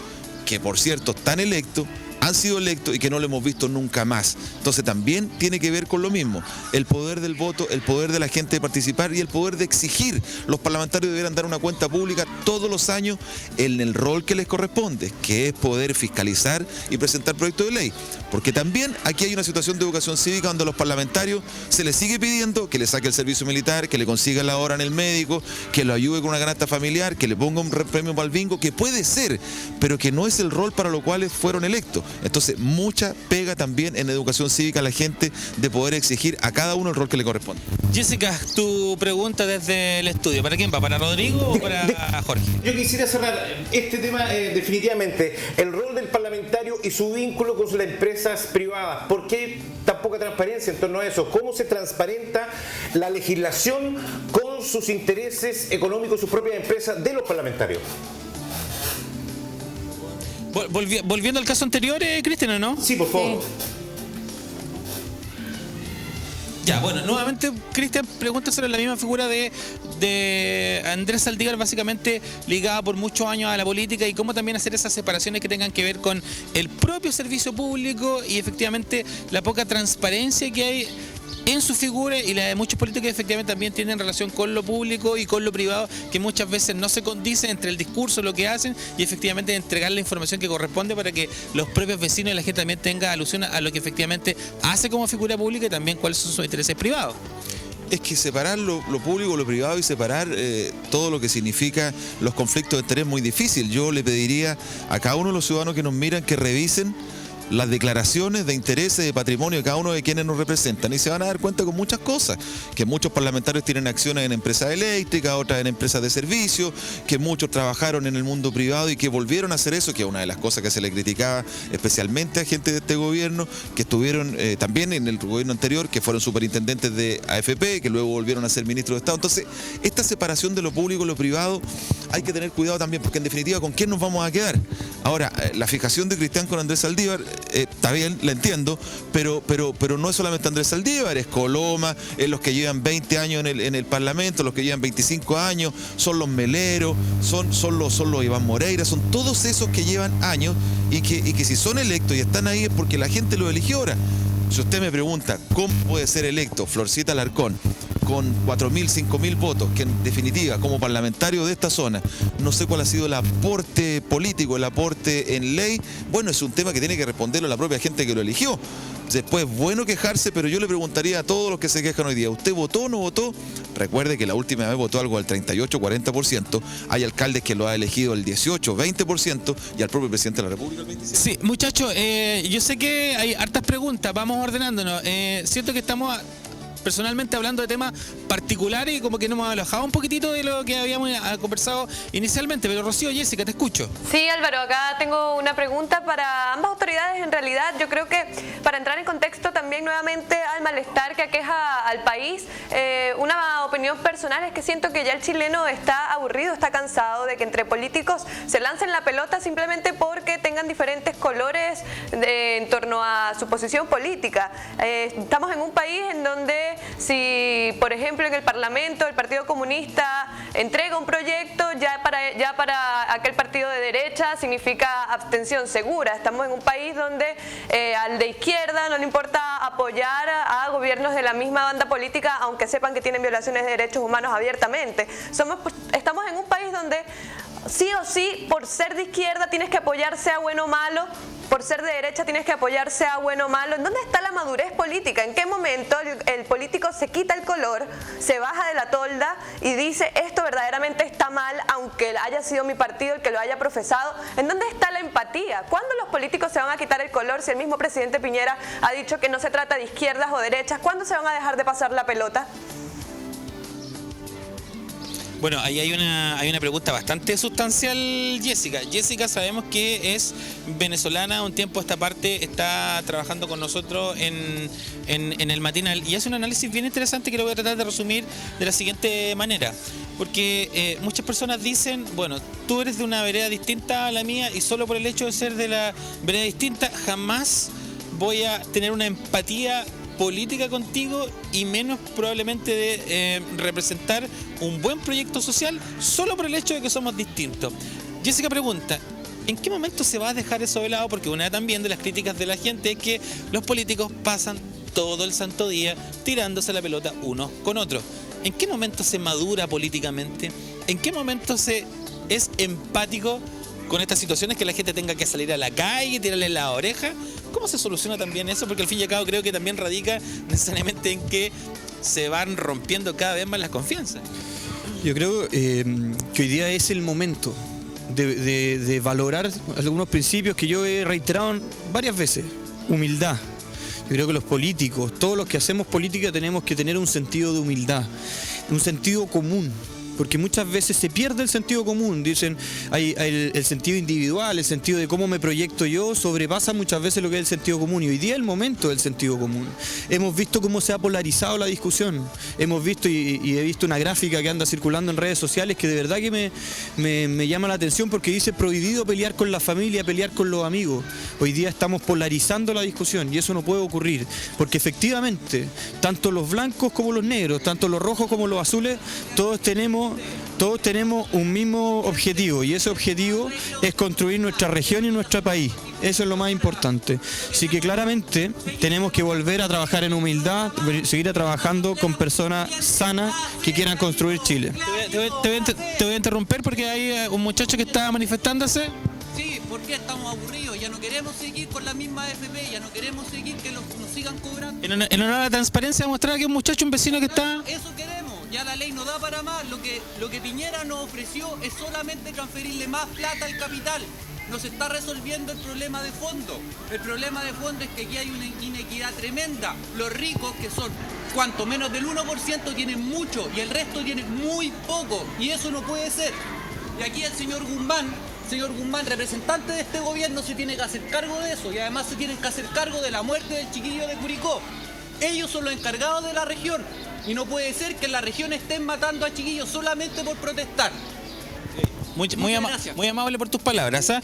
que, por cierto, están electos, han sido electos y que no lo hemos visto nunca más. Entonces también tiene que ver con lo mismo, el poder del voto, el poder de la gente de participar y el poder de exigir. Los parlamentarios deberán dar una cuenta pública todos los años en el rol que les corresponde, que es poder fiscalizar y presentar proyectos de ley. Porque también aquí hay una situación de educación cívica donde a los parlamentarios se les sigue pidiendo que le saque el servicio militar, que le consiga la hora en el médico, que lo ayude con una canasta familiar, que le ponga un premio para el bingo, que puede ser, pero que no es el rol para lo cual fueron electos. Entonces, mucha pega también en educación cívica a la gente de poder exigir a cada uno el rol que le corresponde. Jessica, tu pregunta desde el estudio, ¿para quién va? ¿Para Rodrigo o para Jorge? Yo quisiera cerrar este tema definitivamente, el rol del parlamentario y su vínculo con las empresas privadas. ¿Por qué tan poca transparencia en torno a eso? ¿Cómo se transparenta la legislación con sus intereses económicos, sus propias empresas de los parlamentarios? Volviendo al caso anterior, Cristian, ¿o no? Sí, por favor. Sí. Ya, bueno, nuevamente Cristian pregunta sobre la misma figura de Andrés Saldívar, básicamente ligada por muchos años a la política, y cómo también hacer esas separaciones que tengan que ver con el propio servicio público y efectivamente la poca transparencia que hay en su figura y la de muchos políticos que efectivamente también tienen relación con lo público y con lo privado, que muchas veces no se condice entre el discurso, lo que hacen y efectivamente entregar la información que corresponde para que los propios vecinos y la gente también tenga alusión a lo que efectivamente hace como figura pública y también cuáles son sus intereses privados. Es que separar lo público, lo privado y separar todo lo que significa los conflictos de interés es muy difícil. Yo le pediría a cada uno de los ciudadanos que nos miran que revisen las declaraciones de intereses, de patrimonio de cada uno de quienes nos representan y se van a dar cuenta con muchas cosas, que muchos parlamentarios tienen acciones en empresas eléctricas, otras en empresas de servicios, que muchos trabajaron en el mundo privado y que volvieron a hacer eso, que es una de las cosas que se le criticaba especialmente a gente de este gobierno, que estuvieron también en el gobierno anterior, que fueron superintendentes de AFP, que luego volvieron a ser ministros de Estado. Entonces, esta separación de lo público y lo privado hay que tener cuidado también, porque en definitiva, ¿con quién nos vamos a quedar? Ahora, la fijación de Cristian con Andrés Saldívar, está bien, la entiendo, pero no es solamente Andrés Saldívar, es Coloma, es los que llevan 20 años en el Parlamento, los que llevan 25 años, son los Meleros, son los Iván Moreira, son todos esos que llevan años y que si son electos y están ahí es porque la gente los eligió. Ahora, si usted me pregunta cómo puede ser electo Florcita Alarcón con 4.000, 5.000 votos, que en definitiva, como parlamentario de esta zona, no sé cuál ha sido el aporte político, el aporte en ley, bueno, es un tema que tiene que responderlo la propia gente que lo eligió. Después, bueno quejarse, pero yo le preguntaría a todos los que se quejan hoy día, ¿usted votó o no votó? Recuerde que la última vez votó algo al 38-40%, hay alcaldes que lo ha elegido el 18-20% y al propio presidente de la República el 27%. Sí, muchachos, yo sé que hay hartas preguntas, vamos ordenándonos. Siento que estamos personalmente hablando de temas particulares y como que nos hemos alejado un poquitito de lo que habíamos conversado inicialmente, pero Rocío, Jessica, te escucho. Sí, Álvaro, acá tengo una pregunta para ambas autoridades. En realidad, yo creo que para entrar en contexto también nuevamente al malestar que aqueja al país, una opinión personal es que siento que ya el chileno está aburrido, está cansado de que entre políticos se lancen la pelota simplemente porque tengan diferentes colores en torno a su posición política. Estamos en un país en donde si, por ejemplo, en el Parlamento el Partido Comunista entrega un proyecto, ya para aquel partido de derecha significa abstención segura. Estamos en un país donde al de izquierda no le importa apoyar a gobiernos de la misma banda política, aunque sepan que tienen violaciones de derechos humanos abiertamente. Estamos en un país donde sí o sí, por ser de izquierda tienes que apoyar sea bueno o malo, por ser de derecha tienes que apoyar sea bueno o malo. ¿En dónde está la madurez política? ¿En qué momento el político se quita el color, se baja de la tolda y dice esto verdaderamente está mal, aunque haya sido mi partido el que lo haya profesado? ¿En dónde está la empatía? ¿Cuándo los políticos se van a quitar el color si el mismo presidente Piñera ha dicho que no se trata de izquierdas o derechas? ¿Cuándo se van a dejar de pasar la pelota? Bueno, ahí hay una pregunta bastante sustancial, Jessica. Jessica sabemos que es venezolana, un tiempo a esta parte está trabajando con nosotros en el matinal y hace un análisis bien interesante que lo voy a tratar de resumir de la siguiente manera. Porque muchas personas dicen, bueno, tú eres de una vereda distinta a la mía y solo por el hecho de ser de la vereda distinta jamás voy a tener una empatía política contigo y menos probablemente de representar un buen proyecto social solo por el hecho de que somos distintos. Jessica pregunta, ¿en qué momento se va a dejar eso de lado? Porque una también de las críticas de la gente es que los políticos pasan todo el santo día tirándose la pelota unos con otros. ¿En qué momento se madura políticamente? ¿En qué momento se es empático con estas situaciones que la gente tenga que salir a la calle, tirarle la oreja? ¿Cómo se soluciona también eso? Porque al fin y al cabo creo que también radica necesariamente en que se van rompiendo cada vez más las confianzas. Yo creo que hoy día es el momento de valorar algunos principios que yo he reiterado varias veces. Humildad. Yo creo que los políticos, todos los que hacemos política tenemos que tener un sentido de humildad, un sentido común. Porque muchas veces se pierde el sentido común, dicen, hay el sentido individual, el sentido de cómo me proyecto yo, sobrepasa muchas veces lo que es el sentido común. Y hoy día es el momento del sentido común. Hemos visto cómo se ha polarizado la discusión, hemos visto y he visto una gráfica que anda circulando en redes sociales que de verdad que me llama la atención porque dice prohibido pelear con la familia, pelear con los amigos. Hoy día estamos polarizando la discusión y eso no puede ocurrir, porque efectivamente, tanto los blancos como los negros, tanto los rojos como los azules, todos tenemos un mismo objetivo y ese objetivo es construir nuestra región y nuestro país. Eso es lo más importante. Así que claramente tenemos que volver a trabajar en humildad, seguir trabajando con personas sanas que quieran construir Chile. Te voy a interrumpir porque hay un muchacho que está manifestándose. Sí, porque estamos aburridos, ya no queremos seguir con la misma AFP, ya no queremos seguir que nos sigan cobrando. En honor a la transparencia, mostrar que un muchacho, un vecino que está... Eso queremos, ya la ley no da para más, lo que Piñera nos ofreció es solamente transferirle más plata al capital. Nos está resolviendo el problema de fondo. El problema de fondo es que aquí hay una inequidad tremenda. Los ricos, que son cuanto menos del 1%, tienen mucho y el resto tiene muy poco. Y eso no puede ser. Y aquí el señor Guzmán, representante de este gobierno, se tiene que hacer cargo de eso. Y además se tienen que hacer cargo de la muerte del chiquillo de Curicó. Ellos son los encargados de la región. Y no puede ser que en la región estén matando a chiquillos solamente por protestar. Muy amable por tus palabras. ¿Eh?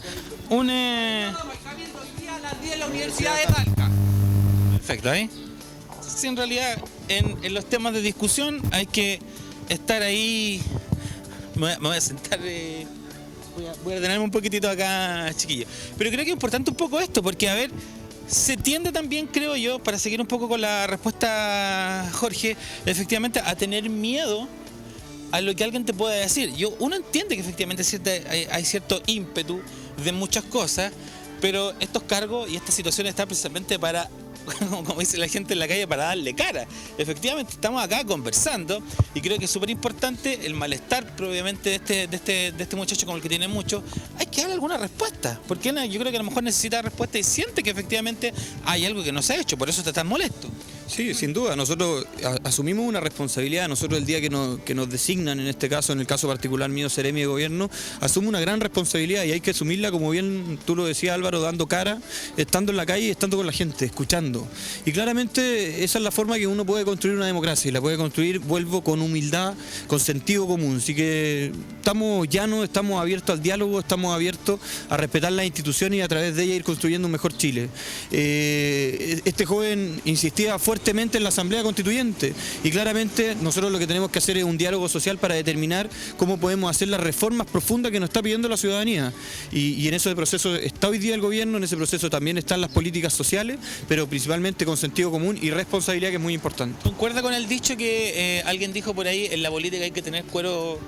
La Universidad de Talca. Perfecto, ¿eh? Sí, en realidad, en los temas de discusión hay que estar ahí. Me voy a sentar. Voy a ordenarme un poquitito acá, chiquillos. Pero creo que es importante un poco esto, porque, a ver, se tiende también, creo yo, para seguir un poco con la respuesta, Jorge, efectivamente, a tener miedo a lo que alguien te pueda decir. Uno entiende que efectivamente hay cierto ímpetu de muchas cosas, pero estos cargos y esta situación están precisamente para, como dice la gente en la calle, para darle cara. Efectivamente, estamos acá conversando y creo que es súper importante el malestar probablemente de este muchacho como el que tiene mucho. Hay que darle alguna respuesta, porque yo creo que a lo mejor necesita respuesta y siente que efectivamente hay algo que no se ha hecho, por eso está tan molesto. Sí, sin duda. Nosotros asumimos una responsabilidad. Nosotros el día que nos designan, en este caso, en el caso particular mío, Seremi de Gobierno, asumo una gran responsabilidad y hay que asumirla, como bien tú lo decías, Álvaro, dando cara, estando en la calle y estando con la gente, escuchando. Y claramente esa es la forma que uno puede construir una democracia y la puede construir, vuelvo, con humildad, con sentido común. Así que estamos llanos, estamos abiertos al diálogo, estamos abiertos a respetar las instituciones y a través de ellas ir construyendo un mejor Chile. Este joven insistía fuertemente en la Asamblea Constituyente y claramente nosotros lo que tenemos que hacer es un diálogo social para determinar cómo podemos hacer las reformas profundas que nos está pidiendo la ciudadanía y en ese proceso está hoy día el gobierno, en ese proceso también están las políticas sociales, pero principalmente con sentido común y responsabilidad, que es muy importante. ¿Concuerda con el dicho que alguien dijo por ahí, en la política hay que tener cuero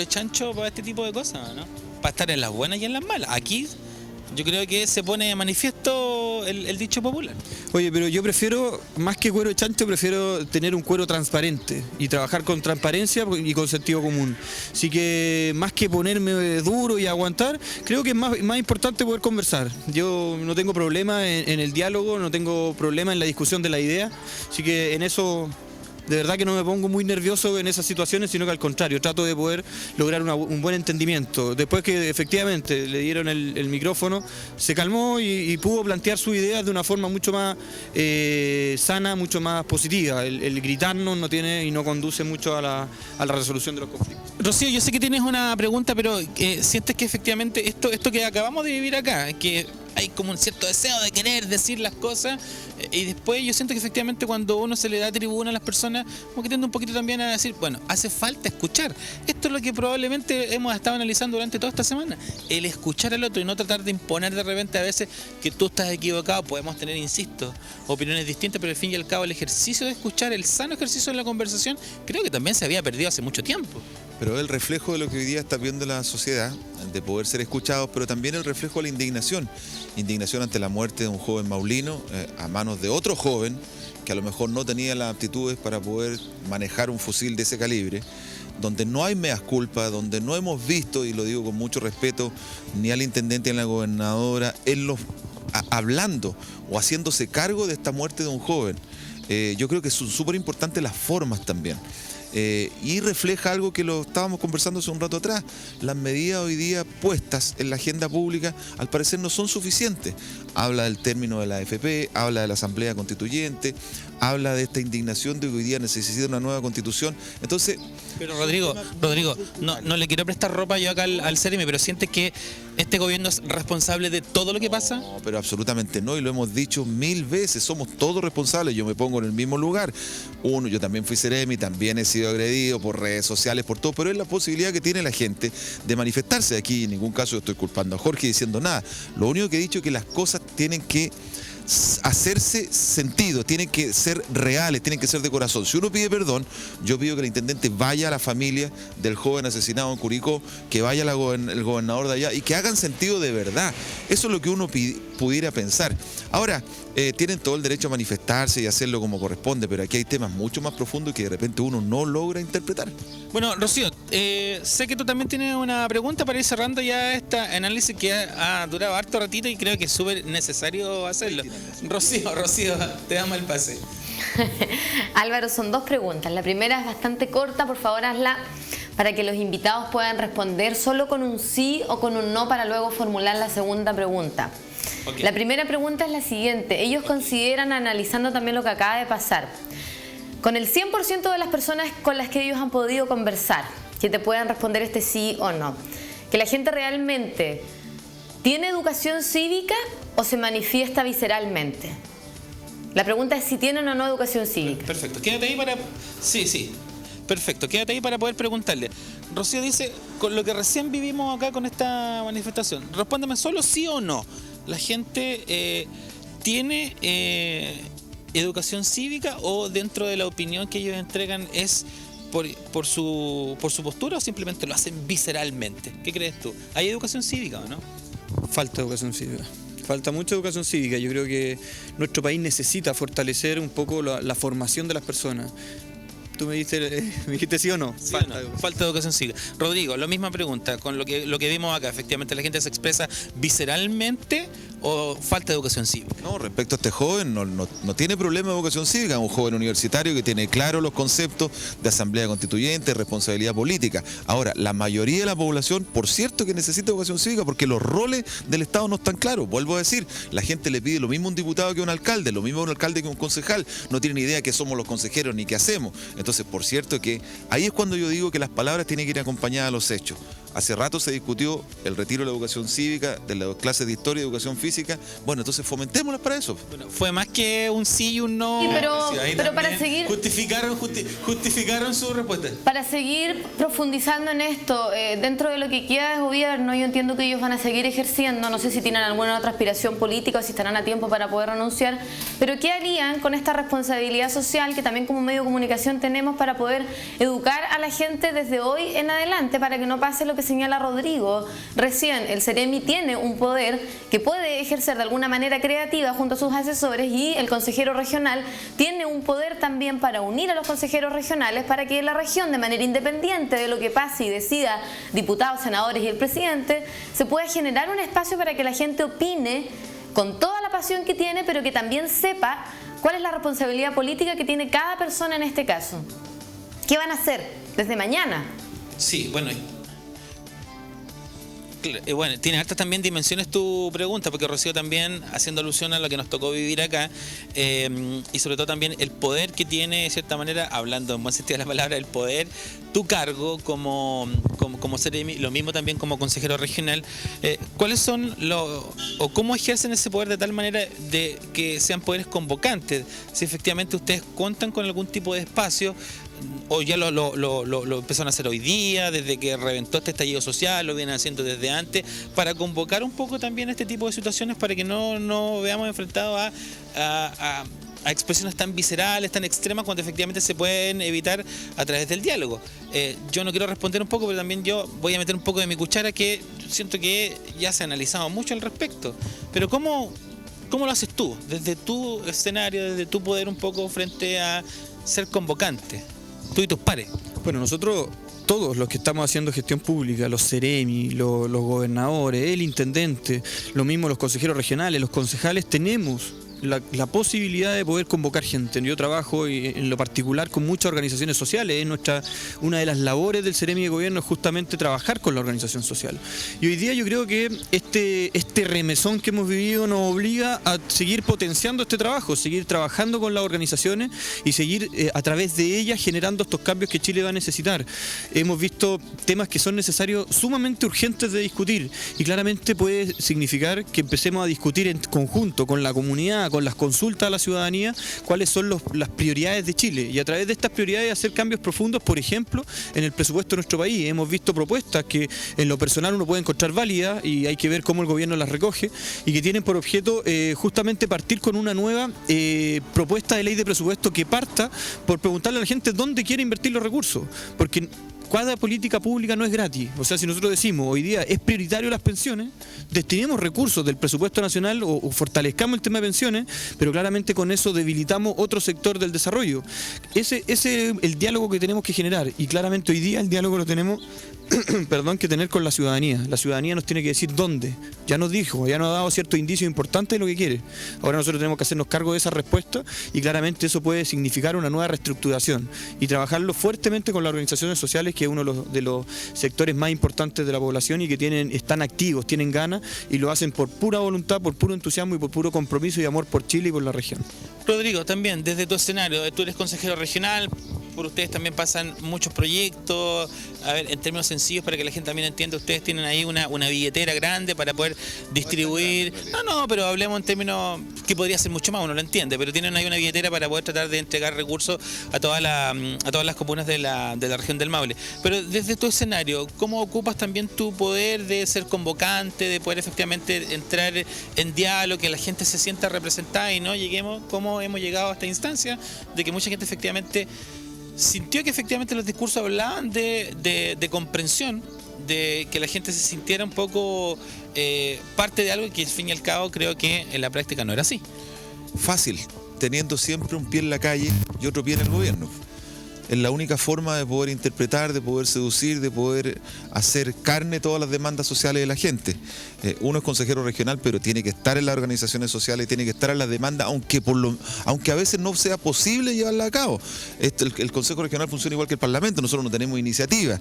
chancho para este tipo de cosas, ¿no? Para estar en las buenas y en las malas? Aquí yo creo que se pone de manifiesto el dicho popular. Oye, pero yo prefiero, más que cuero chancho, prefiero tener un cuero transparente y trabajar con transparencia y con sentido común. Así que más que ponerme duro y aguantar, creo que es más importante poder conversar. Yo no tengo problema en el diálogo, no tengo problema en la discusión de la idea, así que en eso... De verdad que no me pongo muy nervioso en esas situaciones, sino que al contrario, trato de poder lograr un buen entendimiento. Después que efectivamente le dieron el micrófono, se calmó y pudo plantear sus ideas de una forma mucho más sana, mucho más positiva. El gritarnos no tiene y no conduce mucho a la resolución de los conflictos. Rocío, yo sé que tienes una pregunta, pero ¿sientes que efectivamente esto que acabamos de vivir acá, que hay como un cierto deseo de querer decir las cosas y después yo siento que efectivamente cuando uno se le da tribuna a las personas, como que tiende un poquito también a decir, bueno, hace falta escuchar. Esto es lo que probablemente hemos estado analizando durante toda esta semana, el escuchar al otro y no tratar de imponer de repente a veces que tú estás equivocado. Podemos tener, insisto, opiniones distintas, pero al fin y al cabo el ejercicio de escuchar, el sano ejercicio de la conversación, creo que también se había perdido hace mucho tiempo. Pero es el reflejo de lo que hoy día está viendo la sociedad, de poder ser escuchados, pero también el reflejo de la indignación. Indignación ante la muerte de un joven maulino a manos de otro joven que a lo mejor no tenía las aptitudes para poder manejar un fusil de ese calibre, donde no hay meas culpas, donde no hemos visto, y lo digo con mucho respeto, ni al intendente ni a la gobernadora, hablando o haciéndose cargo de esta muerte de un joven. Yo creo que son súper importantes las formas también. Y refleja algo que lo estábamos conversando hace un rato atrás. Las medidas hoy día puestas en la agenda pública al parecer no son suficientes. Habla del término de la AFP, habla de la Asamblea Constituyente, habla de esta indignación de que hoy día necesita una nueva constitución. Entonces... Pero Rodrigo, no le quiero prestar ropa yo acá al Seremi, pero ¿sientes que este gobierno es responsable de todo lo que pasa? No, pero absolutamente no, y lo hemos dicho 1000 veces, somos todos responsables. Yo me pongo en el mismo lugar. Yo también fui Seremi, también he sido sido agredido por redes sociales, por todo, pero es la posibilidad que tiene la gente de manifestarse. Aquí en ningún caso estoy culpando a Jorge diciendo nada. Lo único que he dicho es que las cosas tienen que hacerse sentido, tienen que ser reales, tienen que ser de corazón. Si uno pide perdón, yo pido que el intendente vaya a la familia del joven asesinado en Curicó, que vaya el gobernador de allá y que hagan sentido de verdad. Eso es lo que uno pudiera pensar. Ahora, tienen todo el derecho a manifestarse y hacerlo como corresponde, pero aquí hay temas mucho más profundos que de repente uno no logra interpretar. Bueno, Rocío, sé que tú también tienes una pregunta para ir cerrando ya este análisis que ha durado harto ratito y creo que es súper necesario hacerlo. Rocío, te damos el pase. Álvaro, son 2 preguntas. La primera es bastante corta, por favor hazla para que los invitados puedan responder solo con un sí o con un no para luego formular la segunda pregunta. Okay. La primera pregunta es la siguiente. Ellos consideran, analizando también lo que acaba de pasar, con el 100% de las personas con las que ellos han podido conversar, que te puedan responder este sí o no, que la gente realmente tiene educación cívica o se manifiesta visceralmente. La pregunta es si tienen o no educación cívica. Perfecto, quédate ahí para... Sí. Perfecto, quédate ahí para poder preguntarle. Rocío dice, con lo que recién vivimos acá con esta manifestación, respóndeme solo sí o no. ¿La gente tiene educación cívica o dentro de la opinión que ellos entregan es por su postura o simplemente lo hacen visceralmente? ¿Qué crees tú? ¿Hay educación cívica o no? Falta educación cívica. Falta mucha educación cívica. Yo creo que nuestro país necesita fortalecer un poco la formación de las personas. Tú me dijiste sí o no. Sí falta educación cívica. Rodrigo, la misma pregunta, con lo que vimos acá, efectivamente la gente se expresa visceralmente o falta educación cívica. No, respecto a este joven, no tiene problema de educación cívica, es un joven universitario que tiene claro los conceptos de asamblea constituyente, responsabilidad política. Ahora, la mayoría de la población, por cierto que necesita educación cívica porque los roles del Estado no están claros. Vuelvo a decir, la gente le pide lo mismo a un diputado que a un alcalde, lo mismo a un alcalde que a un concejal, no tienen idea qué somos los consejeros ni qué hacemos. Entonces, por cierto que ahí es cuando yo digo que las palabras tienen que ir acompañadas a los hechos. Hace rato se discutió el retiro de la educación cívica, de las clases de historia y educación física. Bueno, entonces fomentémoslas para eso. Bueno, fue más que un sí y un no. Sí, pero para seguir... Justificaron su respuesta. Para seguir profundizando en esto, dentro de lo que queda de gobierno, yo entiendo que ellos van a seguir ejerciendo, no sé si tienen alguna otra aspiración política o si estarán a tiempo para poder renunciar, pero ¿qué harían con esta responsabilidad social que también como medio de comunicación tenemos para poder educar a la gente desde hoy en adelante para que no pase lo que señala Rodrigo recién? El Ceremi tiene un poder que puede ejercer de alguna manera creativa junto a sus asesores y el consejero regional tiene un poder también para unir a los consejeros regionales para que la región, de manera independiente de lo que pase y decida diputados, senadores y el presidente, se pueda generar un espacio para que la gente opine con toda la pasión que tiene, pero que también sepa cuál es la responsabilidad política que tiene cada persona en este caso. ¿Qué van a hacer desde mañana? Sí, bueno, tiene hartas también dimensiones tu pregunta, porque Rocío también, haciendo alusión a lo que nos tocó vivir acá, y sobre todo también el poder que tiene, de cierta manera, hablando en buen sentido de la palabra, el poder, tu cargo como Ceremi, lo mismo también como consejero regional, ¿cuáles son o cómo ejercen ese poder de tal manera de que sean poderes convocantes? Si efectivamente ustedes cuentan con algún tipo de espacio, o ya lo empezaron a hacer hoy día, desde que reventó este estallido social, lo vienen haciendo desde antes, para convocar un poco también este tipo de situaciones para que no veamos enfrentados a expresiones tan viscerales, tan extremas, cuando efectivamente se pueden evitar a través del diálogo. Yo no quiero responder un poco, pero también yo voy a meter un poco de mi cuchara, que siento que ya se ha analizado mucho al respecto. Pero ¿cómo lo haces tú? Desde tu escenario, desde tu poder un poco frente a ser convocante, tú y tus pares. Bueno, nosotros, todos los que estamos haciendo gestión pública, los Ceremi, los gobernadores, el intendente, lo mismo los consejeros regionales, los concejales, tenemos la posibilidad de poder convocar gente. Yo trabajo en lo particular con muchas organizaciones sociales. Una de las labores del Ceremi de Gobierno es justamente trabajar con la organización social. Y hoy día yo creo que este remesón que hemos vivido nos obliga a seguir potenciando este trabajo, seguir trabajando con las organizaciones y seguir a través de ellas generando estos cambios que Chile va a necesitar. Hemos visto temas que son necesarios, sumamente urgentes de discutir, y claramente puede significar que empecemos a discutir en conjunto con la comunidad, ciudadanía, con las consultas a la ciudadanía, cuáles son las prioridades de Chile y a través de estas prioridades hacer cambios profundos, por ejemplo, en el presupuesto de nuestro país. Hemos visto propuestas que en lo personal uno puede encontrar válidas y hay que ver cómo el gobierno las recoge y que tienen por objeto justamente partir con una nueva propuesta de ley de presupuesto que parta por preguntarle a la gente dónde quiere invertir los recursos, porque cada política pública no es gratis. O sea, si nosotros decimos hoy día es prioritario las pensiones, destinemos recursos del presupuesto nacional o fortalezcamos el tema de pensiones, pero claramente con eso debilitamos otro sector del desarrollo. Ese es el diálogo que tenemos que generar y claramente hoy día el diálogo lo tenemos que tener con la ciudadanía. La ciudadanía nos tiene que decir dónde. Ya nos dijo, ya nos ha dado ciertos indicios importantes de lo que quiere. Ahora nosotros tenemos que hacernos cargo de esa respuesta y claramente eso puede significar una nueva reestructuración y trabajarlo fuertemente con las organizaciones sociales, que es uno de los sectores más importantes de la población y que están activos, tienen ganas y lo hacen por pura voluntad, por puro entusiasmo y por puro compromiso y amor por Chile y por la región. Rodrigo, también desde tu escenario, tú eres consejero regional, por ustedes también pasan muchos proyectos. A ver, en términos sencillos para que la gente también entienda, ustedes tienen ahí una billetera grande para poder distribuir. No, pero hablemos en términos que podría ser mucho más, uno lo entiende, pero tienen ahí una billetera para poder tratar de entregar recursos a todas las comunas de la región del Maule. Pero desde tu escenario, ¿cómo ocupas también tu poder de ser convocante, de poder efectivamente entrar en diálogo, que la gente se sienta representada y no lleguemos como hemos llegado a esta instancia, de que mucha gente efectivamente sintió que efectivamente los discursos hablaban de comprensión, de que la gente se sintiera un poco parte de algo que al fin y al cabo creo que en la práctica no era así? Fácil, teniendo siempre un pie en la calle y otro pie en el gobierno. Es la única forma de poder interpretar, de poder seducir, de poder hacer carne todas las demandas sociales de la gente. Uno es consejero regional, pero tiene que estar en las organizaciones sociales, tiene que estar en las demandas, aunque a veces no sea posible llevarla a cabo. El Consejo Regional funciona igual que el Parlamento, nosotros no tenemos iniciativa.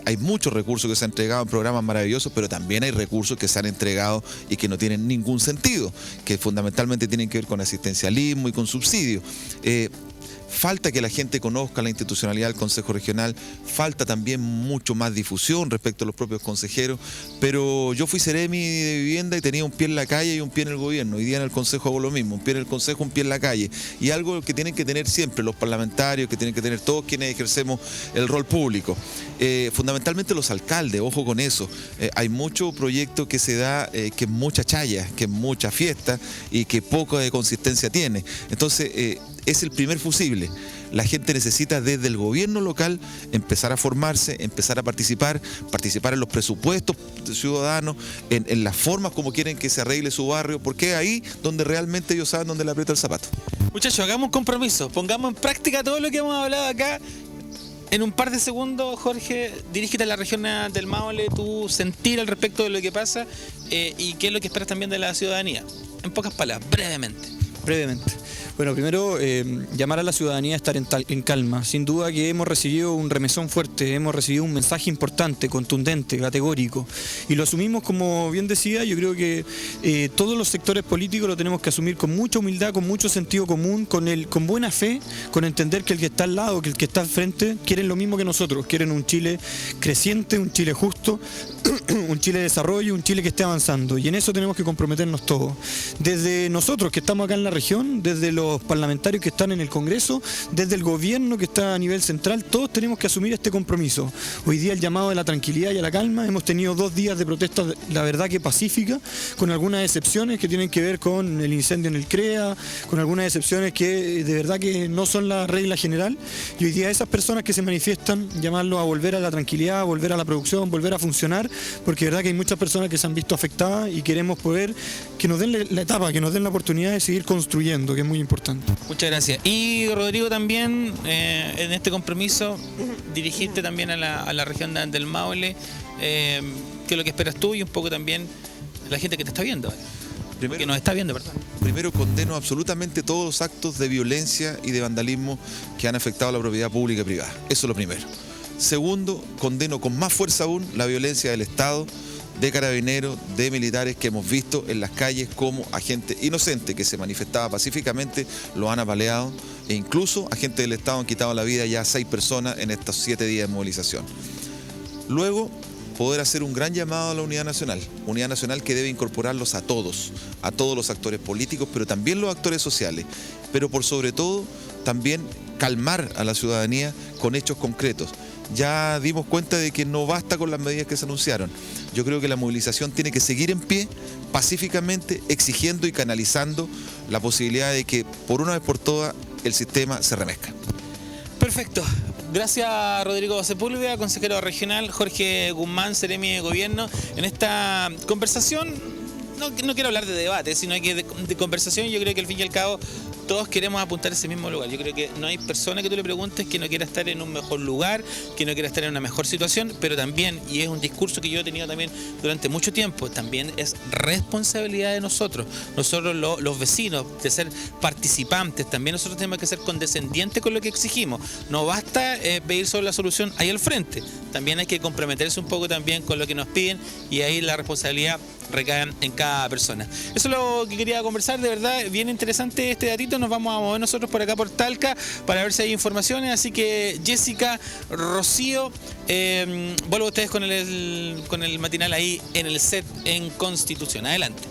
Hay muchos recursos que se han entregado en programas maravillosos, pero también hay recursos que se han entregado y que no tienen ningún sentido, que fundamentalmente tienen que ver con asistencialismo y con subsidio. Falta que la gente conozca la institucionalidad del Consejo Regional, falta también mucho más difusión respecto a los propios consejeros, pero yo fui seremi de vivienda y tenía un pie en la calle y un pie en el gobierno. Hoy día en el Consejo hago lo mismo, un pie en el Consejo, un pie en la calle. Y algo que tienen que tener siempre los parlamentarios, que tienen que tener todos quienes ejercemos el rol público. Fundamentalmente los alcaldes, ojo con eso. Hay mucho proyecto que se da, que es mucha chaya, que es mucha fiesta y que poco de consistencia tiene. Entonces, es el primer fusible. La gente necesita desde el gobierno local empezar a formarse, empezar a participar en los presupuestos ciudadanos, en las formas como quieren que se arregle su barrio, porque es ahí donde realmente ellos saben dónde le aprieta el zapato. Muchachos, hagamos un compromiso, pongamos en práctica todo lo que hemos hablado acá. En un par de segundos, Jorge, dirígete a la región del Maule, tu sentir al respecto de lo que pasa y qué es lo que esperas también de la ciudadanía. En pocas palabras, brevemente. Bueno, primero llamar a la ciudadanía a estar en calma. Sin duda que hemos recibido un remesón fuerte, hemos recibido un mensaje importante, contundente, categórico. Y lo asumimos, como bien decía, yo creo que todos los sectores políticos lo tenemos que asumir con mucha humildad, con mucho sentido común, con buena fe, con entender que el que está al lado, que el que está al frente, quieren lo mismo que nosotros. Quieren un Chile creciente, un Chile justo, un Chile de desarrollo, un Chile que esté avanzando. Y en eso tenemos que comprometernos todos. Desde nosotros que estamos acá en la región, desde los parlamentarios que están en el Congreso, desde el gobierno que está a nivel central, todos tenemos que asumir este compromiso. Hoy día el llamado a la tranquilidad y a la calma. Hemos tenido 2 días de protesta, la verdad que pacífica, con algunas excepciones que tienen que ver con el incendio en el CREA, con algunas excepciones que de verdad que no son la regla general. Y hoy día esas personas que se manifiestan, llamarlos a volver a la tranquilidad, a volver a la producción, volver a funcionar, porque de verdad que hay muchas personas que se han visto afectadas y queremos poder que nos den la etapa, que nos den la oportunidad de seguir construyendo, que es muy importante. Muchas gracias. Y Rodrigo también, en este compromiso, dirigiste también a la región del Maule. ¿Qué es lo que esperas tú y un poco también la gente que te está viendo? Que nos está viendo, perdón. Primero, condeno absolutamente todos los actos de violencia y de vandalismo que han afectado a la propiedad pública y privada. Eso es lo primero. Segundo, condeno con más fuerza aún la violencia del Estado, de carabineros, de militares que hemos visto en las calles como agente inocente que se manifestaba pacíficamente, lo han apaleado e incluso agentes del Estado han quitado la vida ya a 6 personas en estos 7 días de movilización. Luego, poder hacer un gran llamado a la unidad nacional que debe incorporarlos a todos los actores políticos, pero también los actores sociales, pero por sobre todo también calmar a la ciudadanía con hechos concretos. Ya dimos cuenta de que no basta con las medidas que se anunciaron. Yo creo que la movilización tiene que seguir en pie, pacíficamente, exigiendo y canalizando la posibilidad de que por una vez por todas el sistema se remezca. Perfecto. Gracias Rodrigo Sepúlveda, consejero regional, Jorge Guzmán, Seremi de Gobierno, en esta conversación. No quiero hablar de debate, sino que de conversación. Yo creo que al fin y al cabo todos queremos apuntar a ese mismo lugar. Yo creo que no hay persona que tú le preguntes que no quiera estar en un mejor lugar, que no quiera estar en una mejor situación, pero también, y es un discurso que yo he tenido también durante mucho tiempo, también es responsabilidad de nosotros los vecinos, de ser participantes. También nosotros tenemos que ser condescendientes con lo que exigimos. No basta pedir solo la solución ahí al frente, también hay que comprometerse un poco también con lo que nos piden, y ahí la responsabilidad recae en cada persona. Eso es lo que quería conversar, de verdad, bien interesante este datito. Nos vamos a mover nosotros por acá por Talca para ver si hay informaciones, así que Jessica, Rocío, vuelvo a ustedes con el matinal ahí en el set en Constitución. Adelante.